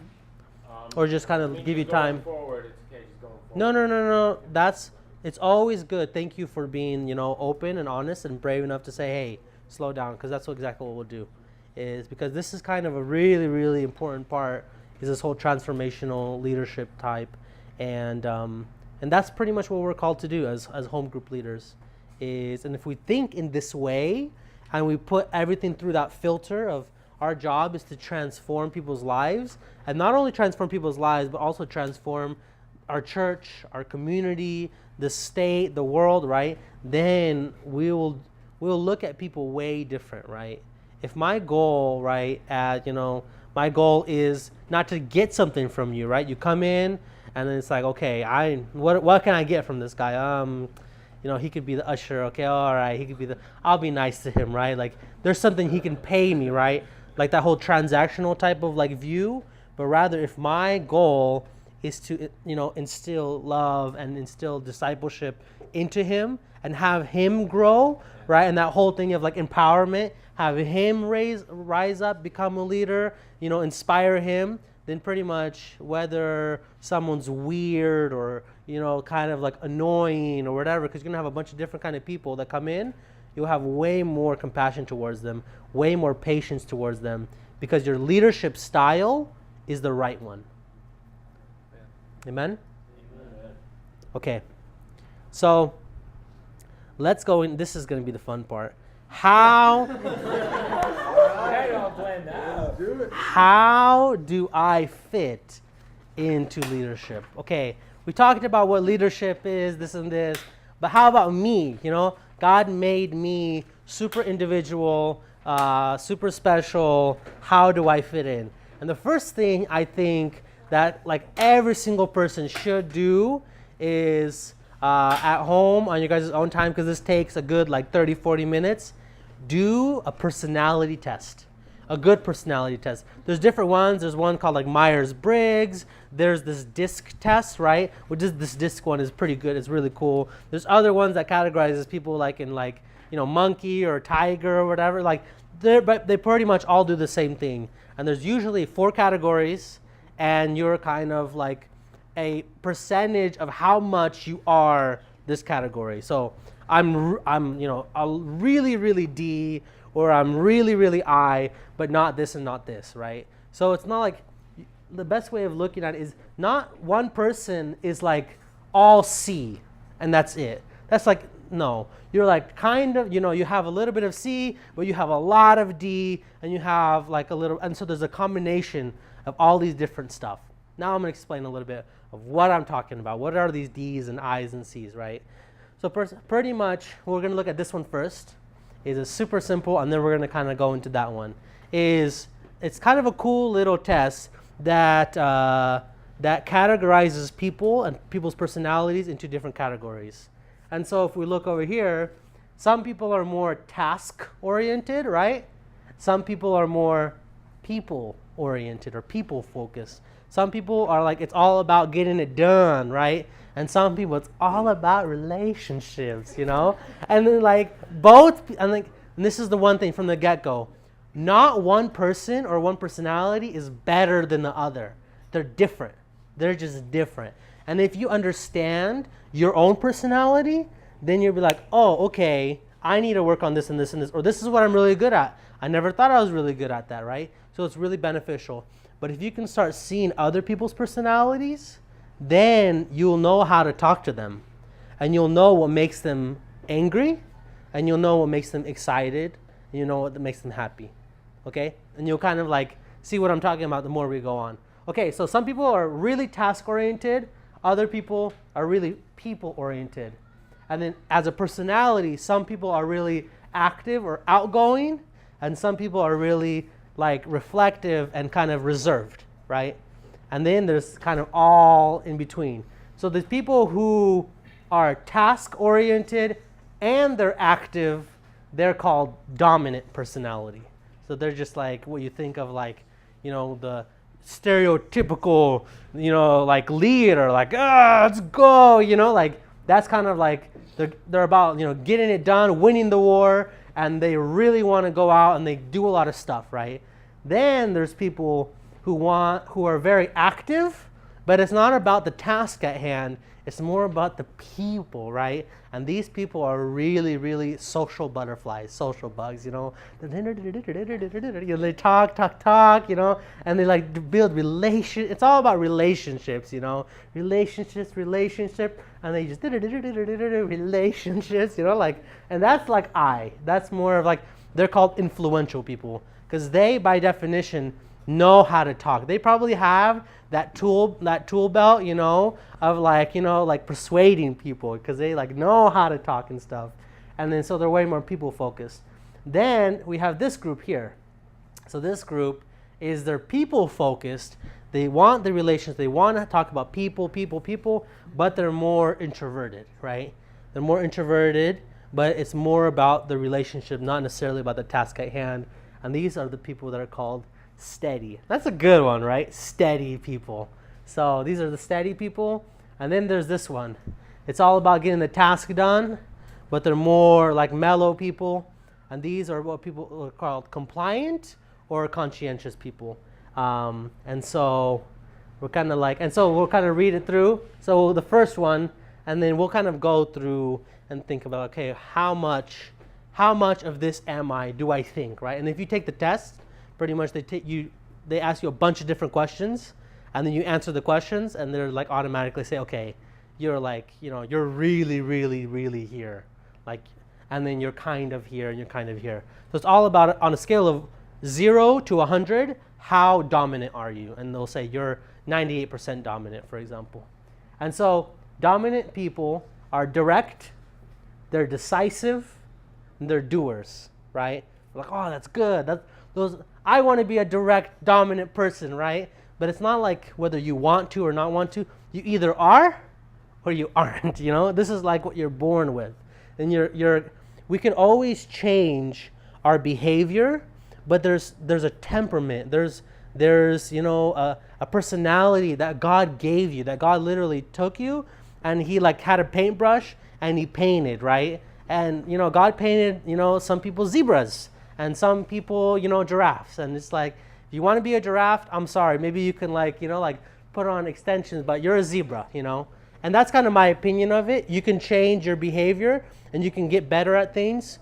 Or just kind of give you time? Forward, it's okay, just going forward. No. It's always good. Thank you for being, open and honest and brave enough to say, hey, slow down, because that's exactly what we'll do. Is because this is kind of a really, really important part, is this whole transformational leadership type. And that's pretty much what we're called to do as home group leaders. And if we think in this way, and we put everything through that filter of our job is to transform people's lives, and not only transform people's lives, but also transform our church, our community, the state, the world, right? Then we'll look at people way different, right? If my goal, right, my goal is not to get something from you, right? You come in, and then it's like, okay, what can I get from this guy? He could be the usher, okay, all right, I'll be nice to him, right? Like, there's something he can pay me, right? Like that whole transactional type of like view, but rather if my goal is to, instill love and instill discipleship into him and have him grow, right? And that whole thing of like empowerment, have him rise up, become a leader, inspire him, then pretty much whether someone's weird or, kind of like annoying or whatever, because you're going to have a bunch of different kind of people that come in, you'll have way more compassion towards them, way more patience towards them, because your leadership style is the right one. Amen? Okay. So let's go in. This is going to be the fun part. How do I fit into leadership? Okay, we talked about what leadership is, this and this, but how about me? God made me super individual, super special. How do I fit in? And the first thing I think that like every single person should do is at home on your guys' own time, because this takes a good like 30, 40 minutes, do a personality test. A good personality test. There's different ones. There's one called like Myers-Briggs. There's this DISC test, right? This DISC one is pretty good. It's really cool. There's other ones that categorizes people like in like, monkey or tiger or whatever. Like but they pretty much all do the same thing. And there's usually 4 categories, and you're kind of like a percentage of how much you are this category. So I'm a really, really D, or I'm really, really I, but not this and not this, right? So it's not like, the best way of looking at it is not one person is like all C and that's it. That's like, no. You're like kind of, you have a little bit of C, but you have a lot of D, and you have like a little, and so there's a combination of all these different stuff. Now I'm going to explain a little bit of what I'm talking about. What are these D's and I's and C's, right? So pretty much, we're going to look at this one first. It's super simple, and then we're going to kind of go into that one. It's kind of a cool little test that that categorizes people and people's personalities into different categories. And so if we look over here, some people are more task-oriented, right? Some people are more people-oriented or people-focused. Some people are like, it's all about getting it done, right? And some people, it's all about relationships, And then like both, and this is the one thing from the get-go. Not one person or one personality is better than the other. They're different. They're just different. And if you understand your own personality, then you'll be like, oh, okay, I need to work on this and this and this, or this is what I'm really good at. I never thought I was really good at that, right? So it's really beneficial. But if you can start seeing other people's personalities, then you'll know how to talk to them. And you'll know what makes them angry, and you'll know what makes them excited, and you'll know what makes them happy. Okay? And you'll kind of like see what I'm talking about the more we go on. Okay, so some people are really task-oriented. Other people are really people-oriented. And then as a personality, some people are really active or outgoing, and some people are really like reflective and kind of reserved, right? And then there's kind of all in between. So there's people who are task-oriented and they're active. They're called dominant personality. So they're just like what you think of like, the stereotypical, like leader, like, let's go, like that's kind of like they're about, getting it done, winning the war, and they really want to go out and they do a lot of stuff, right? Then there's people who are very active, but it's not about the task at hand. It's more about the people, right? And these people are really, really social butterflies, social bugs, They talk, and they like to build relations. It's all about relationships, relationship, and they just relationships, and that's like that's more of like, they're called influential people, because they, by definition, know how to talk. They probably have that tool belt, of like persuading people, because they like know how to talk and stuff. And then so they're way more people focused. Then we have this group here. So this group is they're people focused. They want the relations. They want to talk about people, but they're more introverted, right? They're more introverted, but it's more about the relationship, not necessarily about the task at hand. And these are the people that are called steady. That's a good one, right? Steady people. So these are the steady people. And then there's this one. It's all about getting the task done, but they're more like mellow people. And these are what people are called compliant or conscientious people. And so we're kind of like, and so we'll kind of read it through. So the first one, and then we'll kind of go through and think about, okay, how much of this am I, do I think, right? And if you take the test, pretty much they ask you a bunch of different questions, and then you answer the questions, and they're like automatically say, okay, you're like, you're really, really, really here, like, and then you're kind of here, and you're kind of here. So it's all about, on a scale of 0 to 100, how dominant are you? And they'll say you're 98% dominant, for example. And so dominant people are direct, they're decisive, and they're doers, right? Like, oh, that's good. I want to be a direct, dominant person, right? But it's not like whether you want to or not want to. You either are or you aren't, This is like what you're born with. And we can always change our behavior, but there's a temperament. There's a personality that God gave you, that God literally took you, and he like had a paintbrush and he painted, right? And God painted, some people zebras and some people, giraffes. And it's like, if you want to be a giraffe, I'm sorry, maybe you can put on extensions, but you're a zebra, And that's kind of my opinion of it. You can change your behavior and you can get better at things,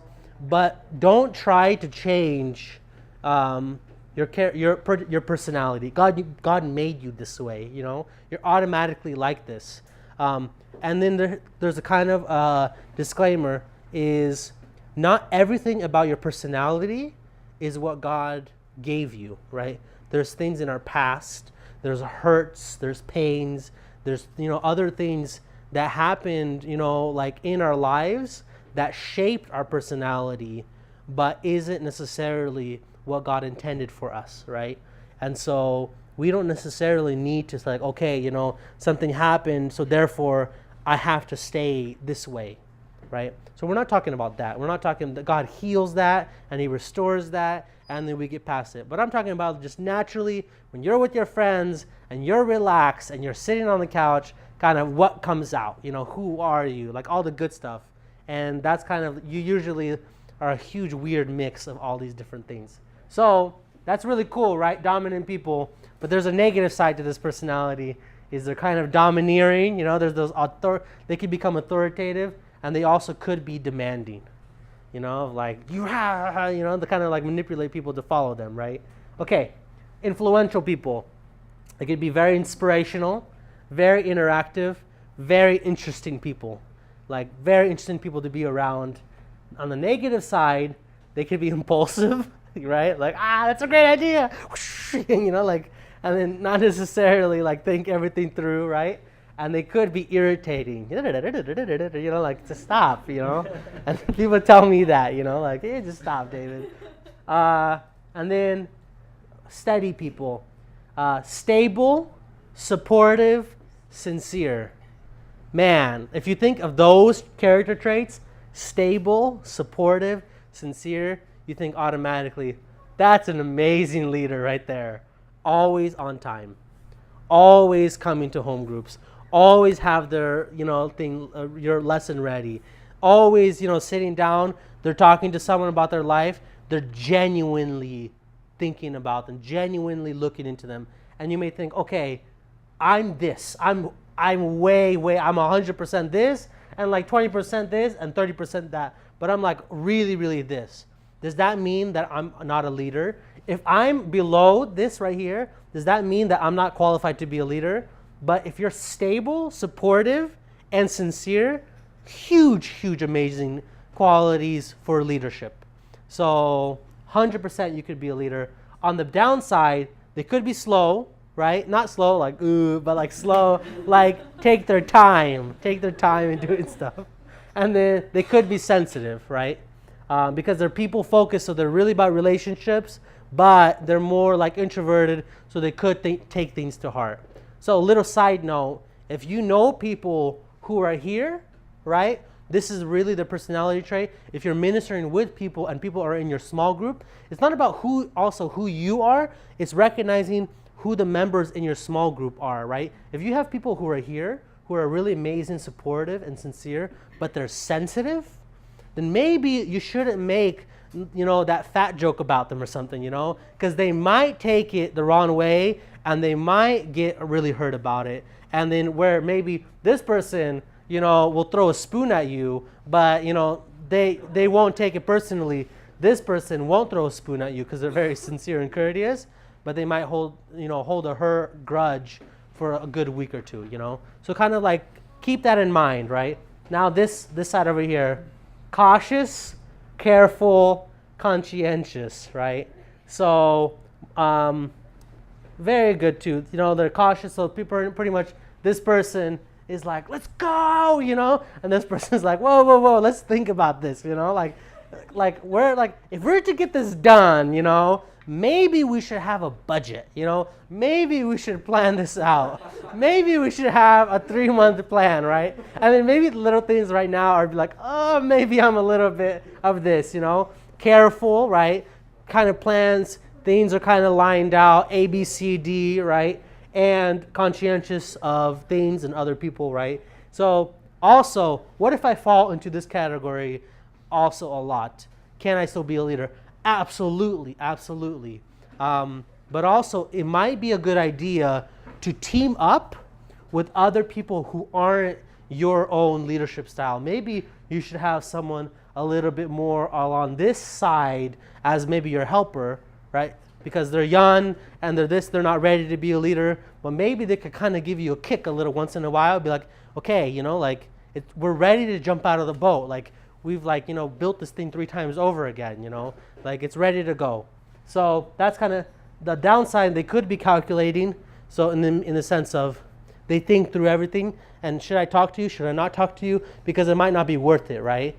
but don't try to change your personality. God made you this way, You're automatically like this. And then there's a kind of disclaimer is not everything about your personality is what God gave you, right? There's things in our past, there's hurts, there's pains, there's other things that happened, like in our lives that shaped our personality, but isn't necessarily what God intended for us, right? And so we don't necessarily need to like, okay, something happened, so therefore I have to stay this way, right? So we're not talking about that. We're not talking that God heals that and he restores that and then we get past it. But I'm talking about just naturally when you're with your friends and you're relaxed and you're sitting on the couch, kind of what comes out, who are you, like all the good stuff. And that's kind of, you usually are a huge weird mix of all these different things. So that's really cool, right? Dominant people. But there's a negative side to this personality is they're kind of domineering, there's those they can become authoritative and they also could be demanding, like you have, they kind of like manipulate people to follow them, right? Okay, influential people. They could be very inspirational, very interactive, very interesting people, like very interesting people to be around. On the negative side, they could be impulsive, right? Like, that's a great idea, and then not necessarily like think everything through, right? And they could be irritating, like just stop, And people tell me that, like, hey, just stop, David. And then steady people, stable, supportive, sincere. Man, if you think of those character traits, stable, supportive, sincere, you think automatically, that's an amazing leader right there. Always on time, always coming to home groups, always have their, your lesson ready, always, sitting down, they're talking to someone about their life, they're genuinely thinking about them, genuinely looking into them. And you may think, okay, I'm this, I'm way, I'm 100% this, and like 20% this, and 30% that, but I'm like really, really this. Does that mean that I'm not a leader? If I'm below this right here, does that mean that I'm not qualified to be a leader? But if you're stable, supportive, and sincere, huge, amazing qualities for leadership. So 100% you could be a leader. On the downside, they could be slow, right? Not slow like, ooh, but like slow, like take their time in doing stuff. And then they could be sensitive, right? Because they're people focused, so they're really about relationships, but they're more like introverted, so they could take things to heart. So a little side note, if you know people who are here, right, this is really the personality trait. If you're ministering with people and people are in your small group, it's not about who you are, it's recognizing who the members in your small group are, right? If you have people who are here, who are really amazing, supportive, and sincere, but they're sensitive, then maybe you shouldn't make that fat joke about them or something, because they might take it the wrong way and they might get really hurt about it. And then where maybe this person, will throw a spoon at you, but, they won't take it personally. This person won't throw a spoon at you because they're very sincere and courteous, but they might hold a hurt grudge for a good week or two, So kind of like keep that in mind, right? Now this side over here, cautious, careful, conscientious, right? So very good too. They're cautious, so people are pretty much, this person is like, let's go, and this person's like, whoa, let's think about this, like we're like, if we're to get this done, maybe we should have a budget, maybe we should plan this out. Maybe we should have a 3-month plan, right? And then maybe the little things right now are like, oh, maybe I'm a little bit of this, careful, right? Kind of plans, things are kind of lined out, A, B, C, D, right? And conscientious of things and other people, right? So also, what if I fall into this category also a lot? Can I still be a leader? Absolutely. But also, it might be a good idea to team up with other people who aren't your own leadership style. Maybe you should have someone a little bit more on this side as maybe your helper, right? Because they're young and they're not ready to be a leader, but maybe they could kind of give you a kick a little once in a while, be like, okay, we're ready to jump out of the boat. Like, we've built this thing 3 times over again, like it's ready to go. So that's kind of the downside. They could be calculating. So in the sense of they think through everything, and should I talk to you? Should I not talk to you? Because it might not be worth it, right?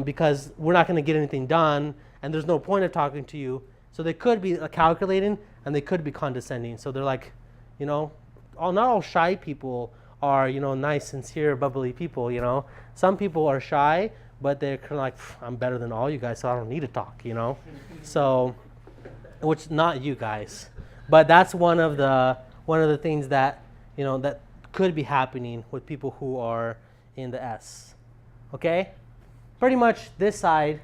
Because we're not going to get anything done and there's no point of talking to you. So they could be calculating and they could be condescending. So they're like, not all shy people are, nice, sincere, bubbly people, Some people are shy, but they're kind of like, I'm better than all you guys, so I don't need to talk, So, which not you guys, but that's one of the things that, that could be happening with people who are in the S. Okay? Pretty much this side,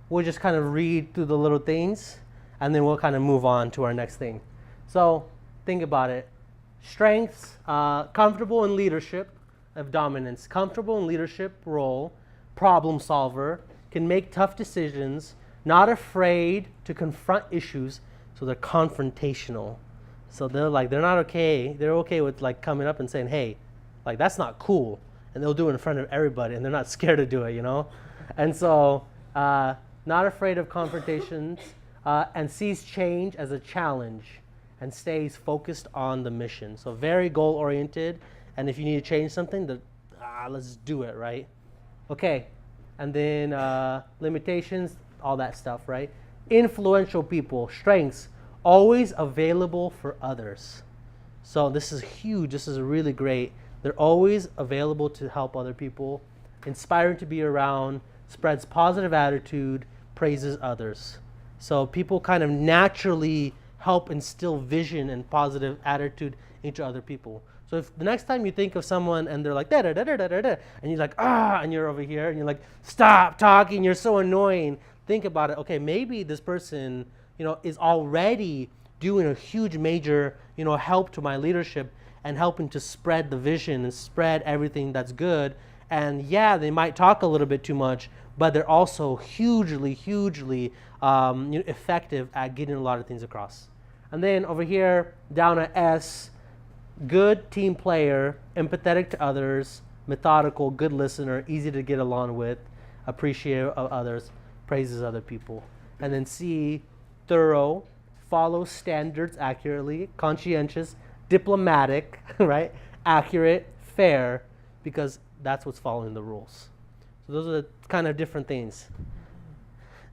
we'll just kind of read through the little things, and then we'll kind of move on to our next thing. So think about it. Strengths, comfortable in leadership of dominance, comfortable in leadership role, problem solver, can make tough decisions, not afraid to confront issues, so they're confrontational. So they're not okay. They're okay with coming up and saying, hey, that's not cool. And they'll do it in front of everybody, and they're not scared to do it, And so not afraid of confrontations, and sees change as a challenge and stays focused on the mission. So very goal-oriented, and if you need to change something, let's do it, right? Okay, and then limitations, all that stuff, right? Influential people, strengths, always available for others. So this is huge. This is really great. They're always available to help other people, inspiring to be around, spreads positive attitude, praises others. So people kind of naturally help instill vision and positive attitude into other people. So if the next time you think of someone and they're like, da da da da da da da, and you're like, and you're over here and you're like, stop talking, you're so annoying. Think about it. Okay, maybe this person, is already doing a huge major, help to my leadership and helping to spread the vision and spread everything that's good. And yeah, they might talk a little bit too much, but they're also hugely effective at getting a lot of things across. And then over here, down at S, good team player, empathetic to others, methodical, good listener, easy to get along with, appreciative of others, praises other people. And then C, thorough, follows standards accurately, conscientious, diplomatic, right? Accurate, fair, because that's what's following the rules. So those are the kind of different things.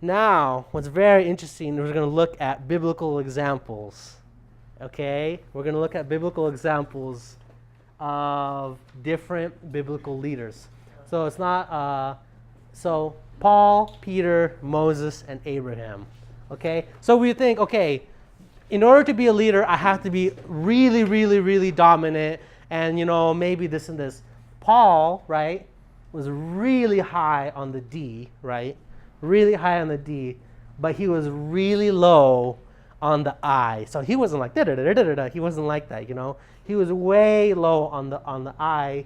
Now, what's very interesting, we're going to look at biblical examples. Okay? We're going to look at biblical examples of different biblical leaders. So it's not, so Paul, Peter, Moses, and Abraham. Okay? So we think, okay, in order to be a leader, I have to be really dominant and, maybe this and this. Paul, right, was really high on the D, right? Really high on the D. but he was really low on the I. So he wasn't like da-da-da-da-da-da. He wasn't like that, you know. He was way low on the I,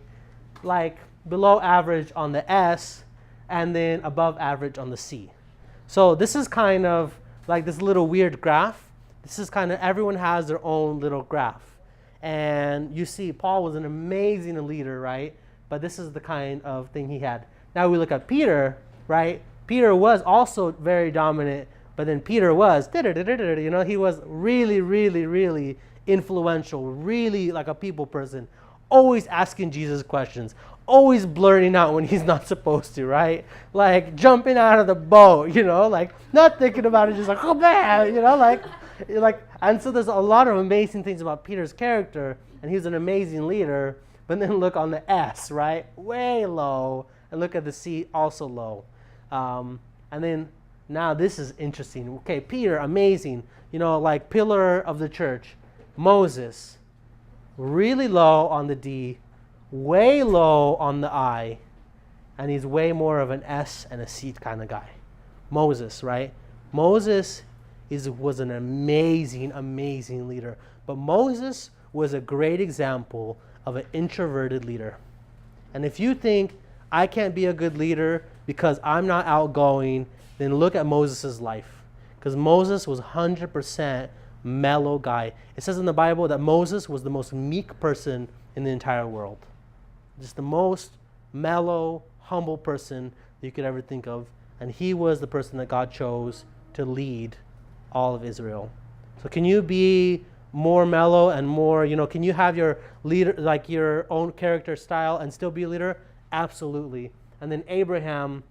like below average on the S, and then above average on the C. So this is kind of like this little weird graph. This is kind of, everyone has their own little graph. And you see Paul was an amazing leader, right? But this is the kind of thing he had. Now we look at Peter, right? Peter was also very dominant, but then Peter was, you know, he was really, really, really influential, really like a people person, always asking Jesus questions, always blurting out when he's not supposed to, right? Like jumping out of the boat, you know, like not thinking about it, just like, oh man, you know, like, and so there's a lot of amazing things about Peter's character, and he's an amazing leader, but then look on the S, right? Way low, and look at the C, also low. And then now this is interesting. Okay, Peter, amazing, you know, like pillar of the church. Moses, really low on the D, way low on the I, and he's way more of an S and a C kind of guy. Moses, right? Moses was an amazing, amazing leader. But Moses was a great example of an introverted leader. And if you think I can't be a good leader because I'm not outgoing, then look at Moses' life. Because Moses was 100% mellow guy. It says in the Bible that Moses was the most meek person in the entire world. Just the most mellow, humble person you could ever think of. And he was the person that God chose to lead all of Israel. So can you be more mellow and more, you know, can you have your leader, like your own character style and still be a leader? Absolutely. And then Abraham,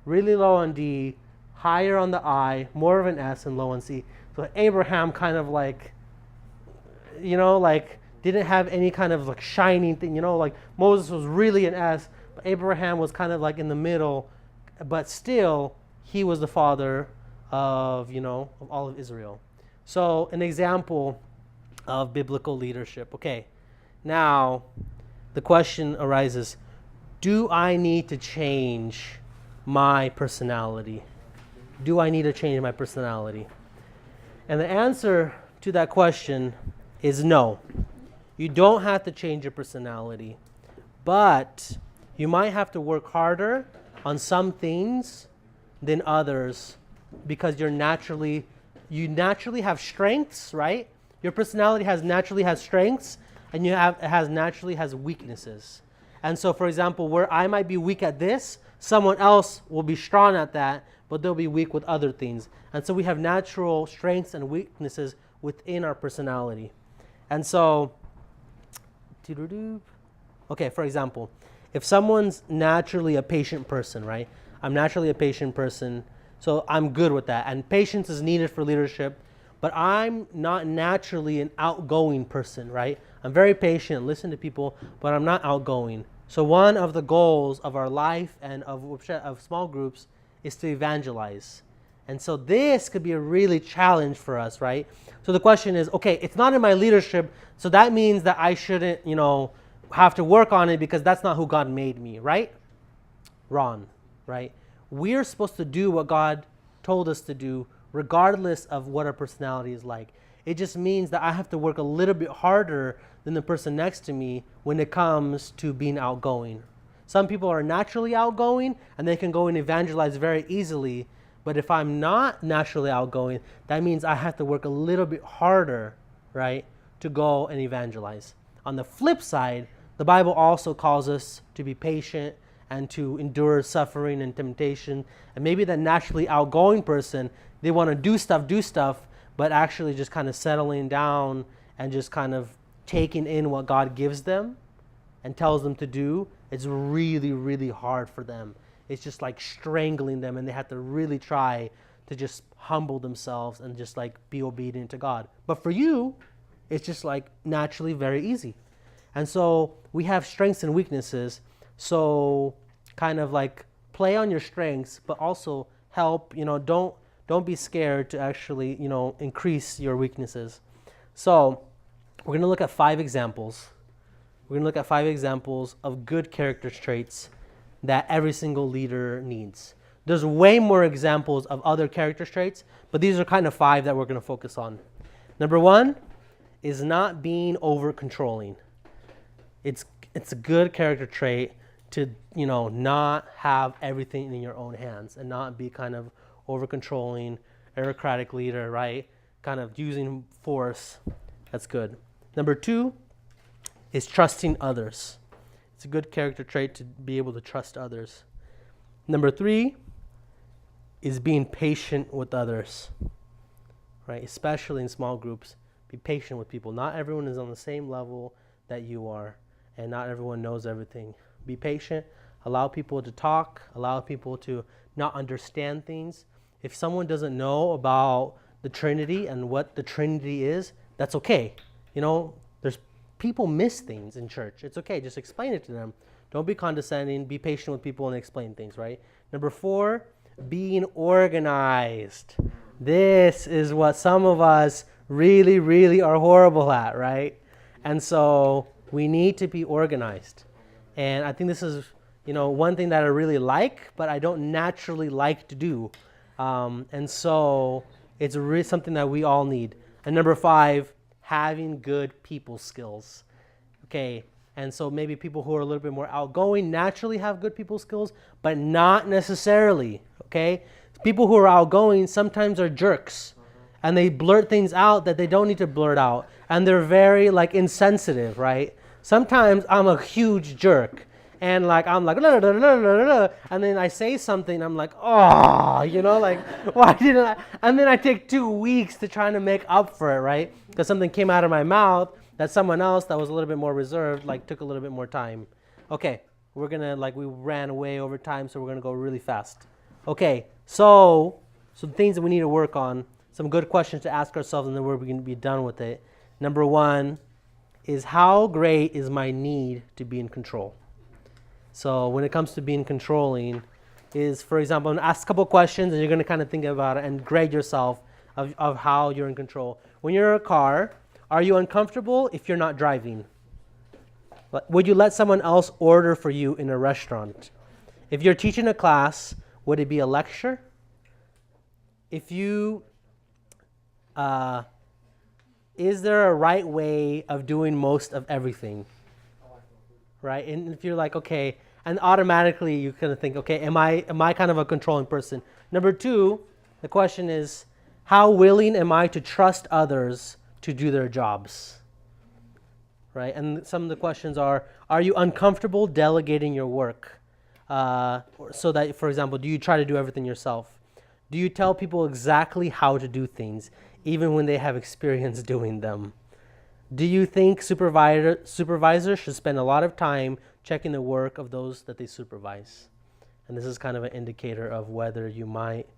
really low on D, higher on the I, more of an S, and low on C. So Abraham kind of like, you know, like didn't have any kind of like shining thing, you know, like Moses was really an S, but Abraham was kind of like in the middle, but still he was the father of, you know, of all of Israel. So an example of biblical leadership. Okay, now the question arises, do I need to change my personality? Do I need to change my personality? And the answer to that question is no. You don't have to change your personality, but you might have to work harder on some things than others because you naturally have strengths, right? Your personality naturally has strengths, and naturally has weaknesses. And so, for example, where I might be weak at this, someone else will be strong at that, but they'll be weak with other things. And so we have natural strengths and weaknesses within our personality. And so, okay, for example, if someone's naturally a patient person, right? I'm naturally a patient person, so I'm good with that. And patience is needed for leadership, but I'm not naturally an outgoing person, right? I'm very patient, listen to people, but I'm not outgoing. So one of the goals of our life and of small groups is to evangelize. And so this could be a really challenge for us, right? So the question is, okay, it's not in my leadership, so that means that I shouldn't, you know, have to work on it because that's not who God made me, right? Wrong, right? We're supposed to do what God told us to do regardless of what our personality is like. It just means that I have to work a little bit harder than the person next to me when it comes to being outgoing. Some people are naturally outgoing and they can go and evangelize very easily. But if I'm not naturally outgoing, that means I have to work a little bit harder, right, to go and evangelize. On the flip side, the Bible also calls us to be patient and to endure suffering and temptation. And maybe that naturally outgoing person, they want to do stuff, but actually just kind of settling down and just kind of taking in what God gives them and tells them to do, it's really, really hard for them. It's just like strangling them, and they have to really try to just humble themselves and just like be obedient to God. But for you, it's just like naturally very easy. And so we have strengths and weaknesses. So kind of like play on your strengths, but also help, you know, don't be scared to actually, you know, increase your weaknesses. So we're going to look at 5 examples. We're going to look at 5 examples of good character traits that every single leader needs. There's way more examples of other character traits, but these are kind of 5 that we're going to focus on. Number 1 is not being over controlling. It's a good character trait to, not have everything in your own hands and not be kind of over controlling, bureaucratic leader, right? Kind of using force. That's good. Number 2 is trusting others. It's a good character trait to be able to trust others. Number 3 is being patient with others, right? Especially in small groups. Be patient with people. Not everyone is on the same level that you are, and not everyone knows everything. Be patient. Allow people to talk. Allow people to not understand things. If someone doesn't know about the Trinity and what the Trinity is, that's okay. There's people miss things in church. It's okay. Just explain it to them. Don't be condescending. Be patient with people and explain things, right? Number 4, being organized. This is what some of us really, really are horrible at, right? And so we need to be organized. And I think this is, one thing that I really like, but I don't naturally like to do. And so it's really something that we all need. And number 5, having good people skills. Okay, and so maybe people who are a little bit more outgoing naturally have good people skills, but not necessarily, okay? People who are outgoing sometimes are jerks, and they blurt things out that they don't need to blurt out, and they're very, insensitive, right? Sometimes I'm a huge jerk, and I'm like, la, la, la, la, la, la, and then I say something, I'm like, why didn't I? And then I take 2 weeks to try to make up for it, right? Because something came out of my mouth that someone else that was a little bit more reserved, took a little bit more time. Okay, we're gonna, we ran way over time, so we're gonna go really fast. Okay, so some things that we need to work on, some good questions to ask ourselves, and then we're gonna be done with it. Number 1 is, how great is my need to be in control? So when it comes to being controlling, is, for example, I'm gonna ask a couple questions, and you're gonna kind of think about it and grade yourself of how you're in control. When you're in a car, are you uncomfortable if you're not driving? Would you let someone else order for you in a restaurant? If you're teaching a class, would it be a lecture? If you, is there a right way of doing most of everything? Right? And if you're okay, and automatically you kind of think, okay, am I kind of a controlling person? Number 2, the question is, how willing am I to trust others to do their jobs? Right? And some of the questions are you uncomfortable delegating your work? So that, for example, do you try to do everything yourself? Do you tell people exactly how to do things, even when they have experience doing them? Do you think supervisors should spend a lot of time checking the work of those that they supervise? And this is kind of an indicator of whether you might,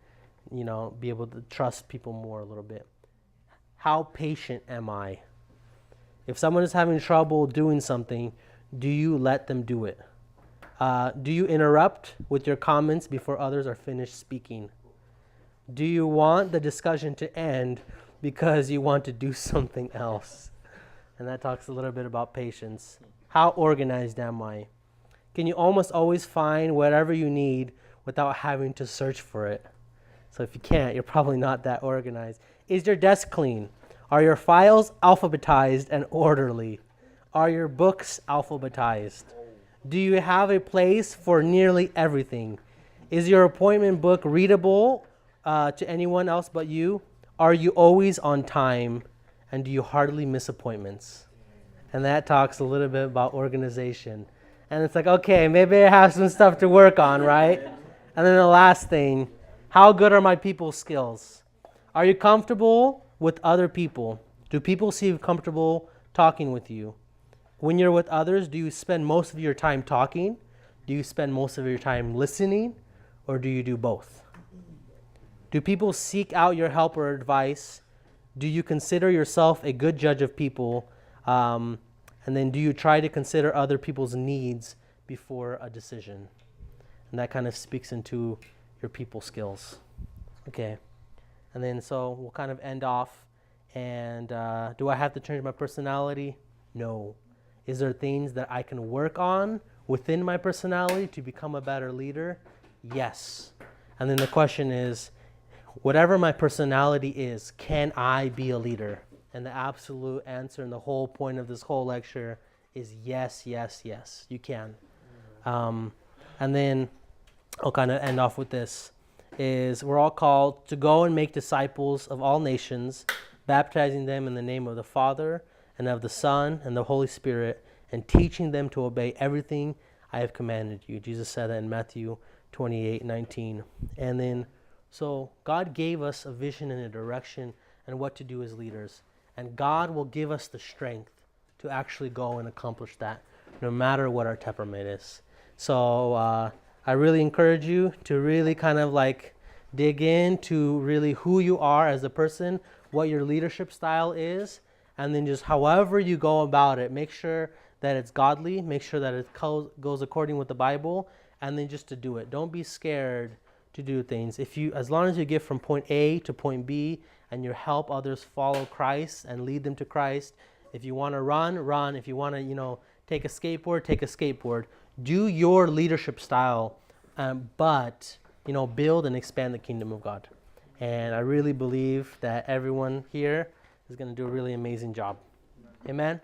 be able to trust people more a little bit. How patient am I? If someone is having trouble doing something, do you let them do it? Do you interrupt with your comments before others are finished speaking? Do you want the discussion to end because you want to do something else? And that talks a little bit about patience. How organized am I? Can you almost always find whatever you need without having to search for it? So if you can't, you're probably not that organized. Is your desk clean? Are your files alphabetized and orderly? Are your books alphabetized? Do you have a place for nearly everything? Is your appointment book readable to anyone else but you? Are you always on time? And do you hardly miss appointments? And that talks a little bit about organization. And it's okay, maybe I have some stuff to work on, right? And then the last thing, how good are my people skills? Are you comfortable with other people? Do people seem comfortable talking with you? When you're with others, do you spend most of your time talking? Do you spend most of your time listening? Or do you do both? Do people seek out your help or advice? Do you consider yourself a good judge of people? And then do you try to consider other people's needs before a decision? And that kind of speaks into your people skills. Okay. And then so we'll kind of end off. And do I have to change my personality? No. Is there things that I can work on within my personality to become a better leader? Yes. And then the question is, whatever my personality is, can I be a leader? And the absolute answer and the whole point of this whole lecture is yes, yes, yes, you can. And then I'll kind of end off with this, is we're all called to go and make disciples of all nations, baptizing them in the name of the Father and of the Son and the Holy Spirit, and teaching them to obey everything I have commanded you. Jesus said that in Matthew 28:19. And then, so God gave us a vision and a direction and what to do as leaders. And God will give us the strength to actually go and accomplish that, no matter what our temperament is. So I really encourage you to really kind of like dig into really who you are as a person, what your leadership style is, and then just however you go about it, make sure that it's godly, make sure that it goes according with the Bible, and then just to do it. Don't be scared to do things. As long as you get from point A to point B and you help others follow Christ and lead them to Christ, if you want to run. If you want to, take a skateboard, take a skateboard. Do your leadership style, but build and expand the kingdom of God. And I really believe that everyone here is going to do a really amazing job. Amen.